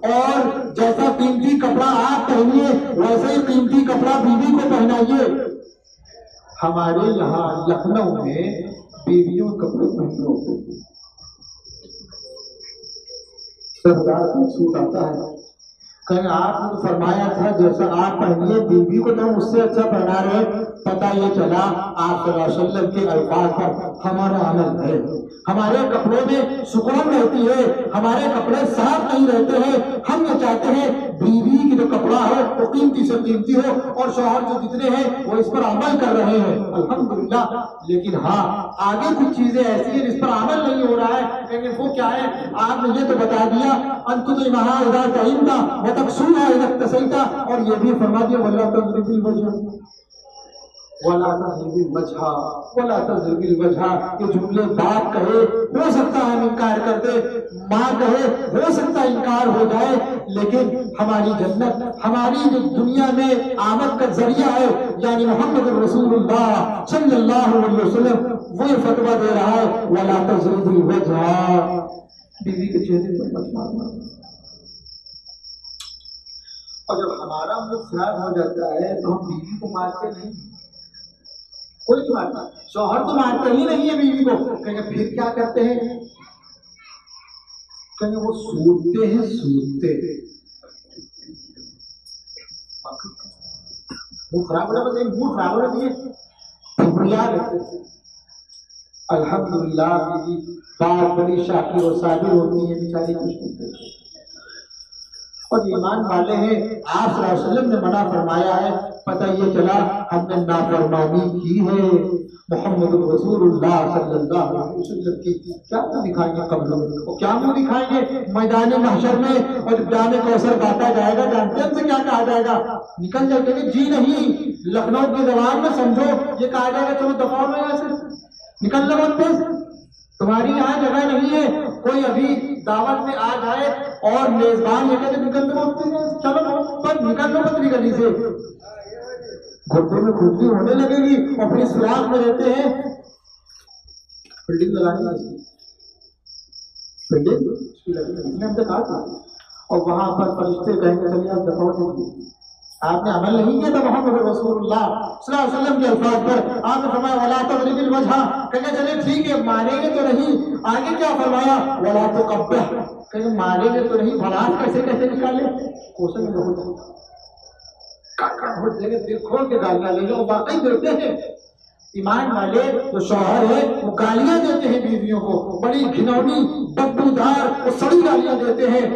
اور جیسا قیمتی کپڑا آپ پہنیے ویسے ہی قیمتی کپڑا بیوی کو پہنائیے۔ ہمارے یہاں لکھنؤ میں بیویوں کپڑے پہنتے ہوتے ہیں، سردار کا سوٹ آتا ہے، کہ آپ نے فرمایا تھا جیسا آپ پہنیے، بیوی کو تو ہم اس سے اچھا پہنا رہے پتہ یہ چلا آپ صلی اللہ علیہ وسلم کے الفاظ پر ہمارا عمل ہے. ہمارے کپڑوں میں سکون رہتی ہے, ہمارے کپڑے صاف نہیں رہتے ہیں. ہم یہ چاہتے ہیں بیوی کی جو کپڑا ہے وہ قیمتی سے قیمتی ہو, اور شوہر جو جتنے ہیں وہ اس پر عمل کر رہے ہیں الحمدللہ. لیکن ہاں آگے کچھ چیزیں ایسی ہیں جس پر عمل نہیں ہو رہا ہے. لیکن وہ کیا ہے؟ آپ نے یہ تو بتا دیا انتطعمھا اذا طعمت وتکسوھا اذا اکتسیت, اور یہ بھی فرما دیا ولا تضرب الوجه ولا تضرب الوجہ ولا تضرب الوجہ. یہ جملے باپ کہے ہو سکتا ہے ہم انکار کرتے, ماں کہے ہو سکتا ہے انکار ہو جائے, لیکن ہماری جنت, ہماری جو دنیا میں آمد کا ذریعہ ہے یعنی محمد رسول اللہ صلی اللہ علیہ وسلم, وہ یہ فتویٰ دے رہا ہے ولا تضرب الوجہ, بیوی کے چہرے پر مت مارنا. اور جب ہمارا منہ خراب ہو جاتا ہے تو ہم بیوی کو مارتے نہیں, کوئی نہیں مارتا, شوہر تو مارتے ہی نہیں ہے بیوی کو. کہیں پھر کیا کرتے ہیں؟ کہیں وہ سوتے ہیں, سوتے منہ خراب ہونا بس منہ خراب ہونا چاہیے بھڑیا رہتے ہیں. الحمدللہ بیوی بار بڑی شاکر اور صابر ہوتی ہے, بیچاری کچھ نہیں کرتی. اور ایمان والے ہیں, آپ صلی اللہ علیہ وسلم نے منع فرمایا ہے. پتہ یہ چلا ہم نے نافرمانی کی ہے محمد رسول اللہ صلی اللہ علیہ وسلم کی, کیا منہ دکھائیں گے قبر میں, اور کیا منہ دکھائیں گے میدان محشر میں, اور جب جام کوثر بانٹا جائے گا جانتے ہیں سے کیا کہا جائے گا؟ نکل جائے گا جی نہیں, لکھنؤ کی زبان میں سمجھو یہ کہا جائے گا چلو دفاع میں یہاں سے نکل لو بنتے, تمہاری یہاں جگہ نہیں ہے. کوئی ابھی دعوت میں آ جائے اور میزبان یہ کہتے نکل دو بنتے ہیں, چلو پر نکل لو بتری گلی سے, گھٹنے میں کھجلی ہونے لگے گی اور پھر سوراخ میں رہتے ہیں. بلڈنگ لگانی ہے, بلڈنگ اس کی لگی ہم سے کہا تھا, اور وہاں پر فرشتے کہیں گے چلیے آپ دفاع دیجیے. آپ نے عمل نہیں کیا تھا محمد رسول اللہ صلی اللہ علیہ وسلم کے الفاظ پر. آپ نے فرمایا ولا تضرب الوجہ, کہتے چلے ٹھیک ہے ماریں گے تو نہیں. آگے کیا فرمایا ولا تقبح, کہیں ماریں گے تو نہیں, بھڑاس کیسے کیسے نکالے, کوشش میں بہت بہت جگہ دل کھول کے گالیاں لے جاؤ, واقعی دیتے ہیں. ایمان والے جو شوہر ہے وہ گالیاں دیتے ہیں بیویوں کو, بڑی گھنونی بدبودار وہ سڑی گالیاں دیتے ہیں,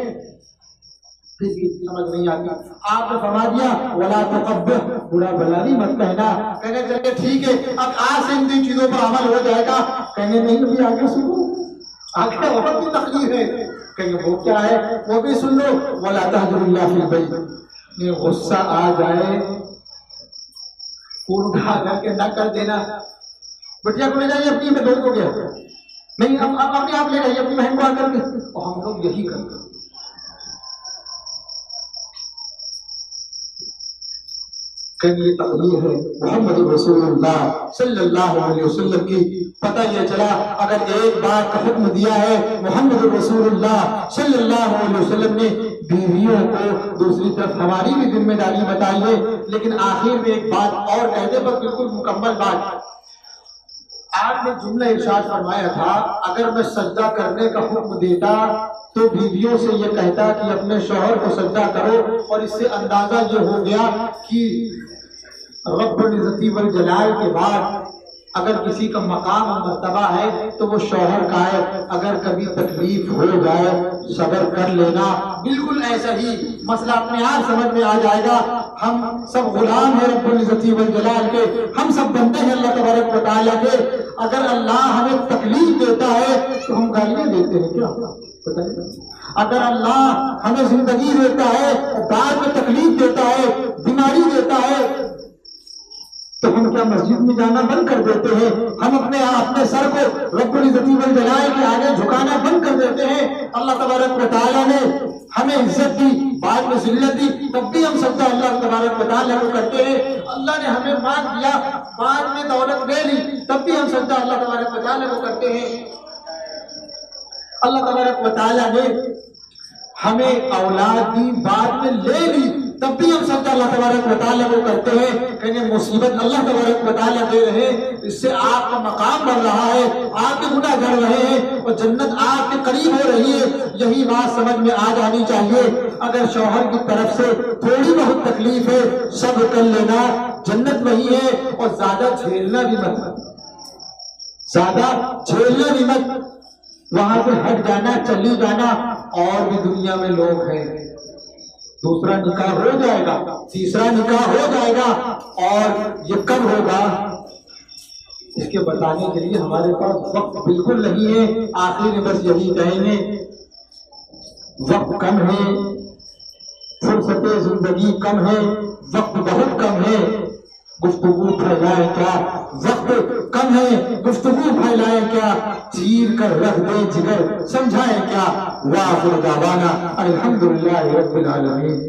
پھر بھی سمجھ نہیں آتی. آپ نے فرما دیا ولا تقبح, برا بھلا نہیں مت کہنا. کہنے چلے ٹھیک ہے اب آج سے ان تین چیزوں پر عمل ہو جائے گا. کہنے نہیں ابھی آگے سنو, آگے اور بھی تکلیف ہے. کہیں وہ کیا ہے وہ بھی سن لو. ولا تهجر الا في البيت, غصہ آ جائے فون اٹھا کر کے نہ کر دینا, بٹیا کو لے جائیے اپنی میں دوست ہو گیا نہیں, اب اپنے آپ لے جائیے اپنی بہن کو آ کر کے. اور ہم لوگ یہی کرتے ہیں. یہ تقریر ہے محمد رسول اللہ صلی اللہ علیہ وسلم کی. پتہ یہ چلا اگر ایک بات کا حکم دیا ہے محمد رسول اللہ صلی اللہ علیہ وسلم نے بیویوں کو, دوسری طرف ہماری بھی ذمہ داری بتائی ہے. لیکن آخر میں ایک بات اور کہتے پر بالکل مکمل بات. آپ نے جملہ ارشاد فرمایا تھا اگر میں سجدہ کرنے کا حکم دیتا تو بیویوں سے یہ کہتا کہ اپنے شوہر کو سجدہ کرو, اور اس سے اندازہ یہ ہو گیا کہ رب العزت والجلال کے بعد اگر کسی کا مقام و مرتبہ ہے تو وہ شوہر کا ہے. اگر کبھی تکلیف ہو جائے صبر کر لینا. بالکل ایسا ہی مسئلہ اپنے آپ سمجھ میں آ جائے گا. ہم سب غلام ہیں رب العزت والجلال کے, ہم سب بندے ہیں اللہ تبارک و تعالیٰ کے. اگر اللہ ہمیں تکلیف دیتا ہے تو ہم گالیاں دیتے ہیں کیا؟ اگر اللہ ہمیں زندگی دیتا ہے اور بعد میں تکلیف دیتا ہے, بیماری دیتا ہے, تو ہم کیا مسجد میں جانا بند کر دیتے ہیں؟ ہم اپنے سر کو رب العزت والجلال کے آگے جھکانا بند کر دیتے ہیں؟ اللہ تبارک و تعالیٰ نے ہمیں عزت دی, بعد میں ذلت دی, تب بھی ہم سجدہ اللہ تبارک و تعالیٰ کو کرتے ہیں. اللہ نے ہمیں مال دیا, بعد میں دولت دے لی, تب بھی ہم سجدہ اللہ تبارک و تعالیٰ کو کرتے ہیں. اللہ تبارک و تعالیٰ نے ہمیں اولاد دی, بعد میں لے لی, تب بھی ہم سجدہ اللہ تبارک و تعالیٰ کو کرتے ہیں. کہیں مصیبت اللہ تبارک و تعالیٰ دے رہے ہیں, اس سے آپ کا مقام بڑھ رہا ہے, آپ کے گناہ جڑ رہے ہیں اور جنت آپ کے قریب ہو رہی ہے. یہی بات سمجھ میں آ جانی چاہیے. اگر شوہر کی طرف سے تھوڑی بہت تکلیف ہے صبر کر لینا, جنت وہی ہے، اور زیادہ جھیلنا بھی مت، زیادہ جھیلنا بھی مت، وہاں سے ہٹ جانا، چلی جانا۔ اور بھی دنیا میں لوگ ہیں، دوسرا نکاح ہو جائے گا، تیسرا نکاح ہو جائے گا، اور یہ کب ہوگا اس کے بتانے کے لیے ہمارے پاس وقت بالکل نہیں ہے۔ آخر میں بس یہی کہیں گے، وقت کم ہے، فرصت زندگی کم ہے، وقت بہت کم ہے، گفتگو پھیلائے کیا، وقت کم ہے، گفتگو پھیلائے کیا، چیر کر رکھ دے جگر سمجھائے کیا۔ وآخر دعوانا الحمدللہ رب العالمین۔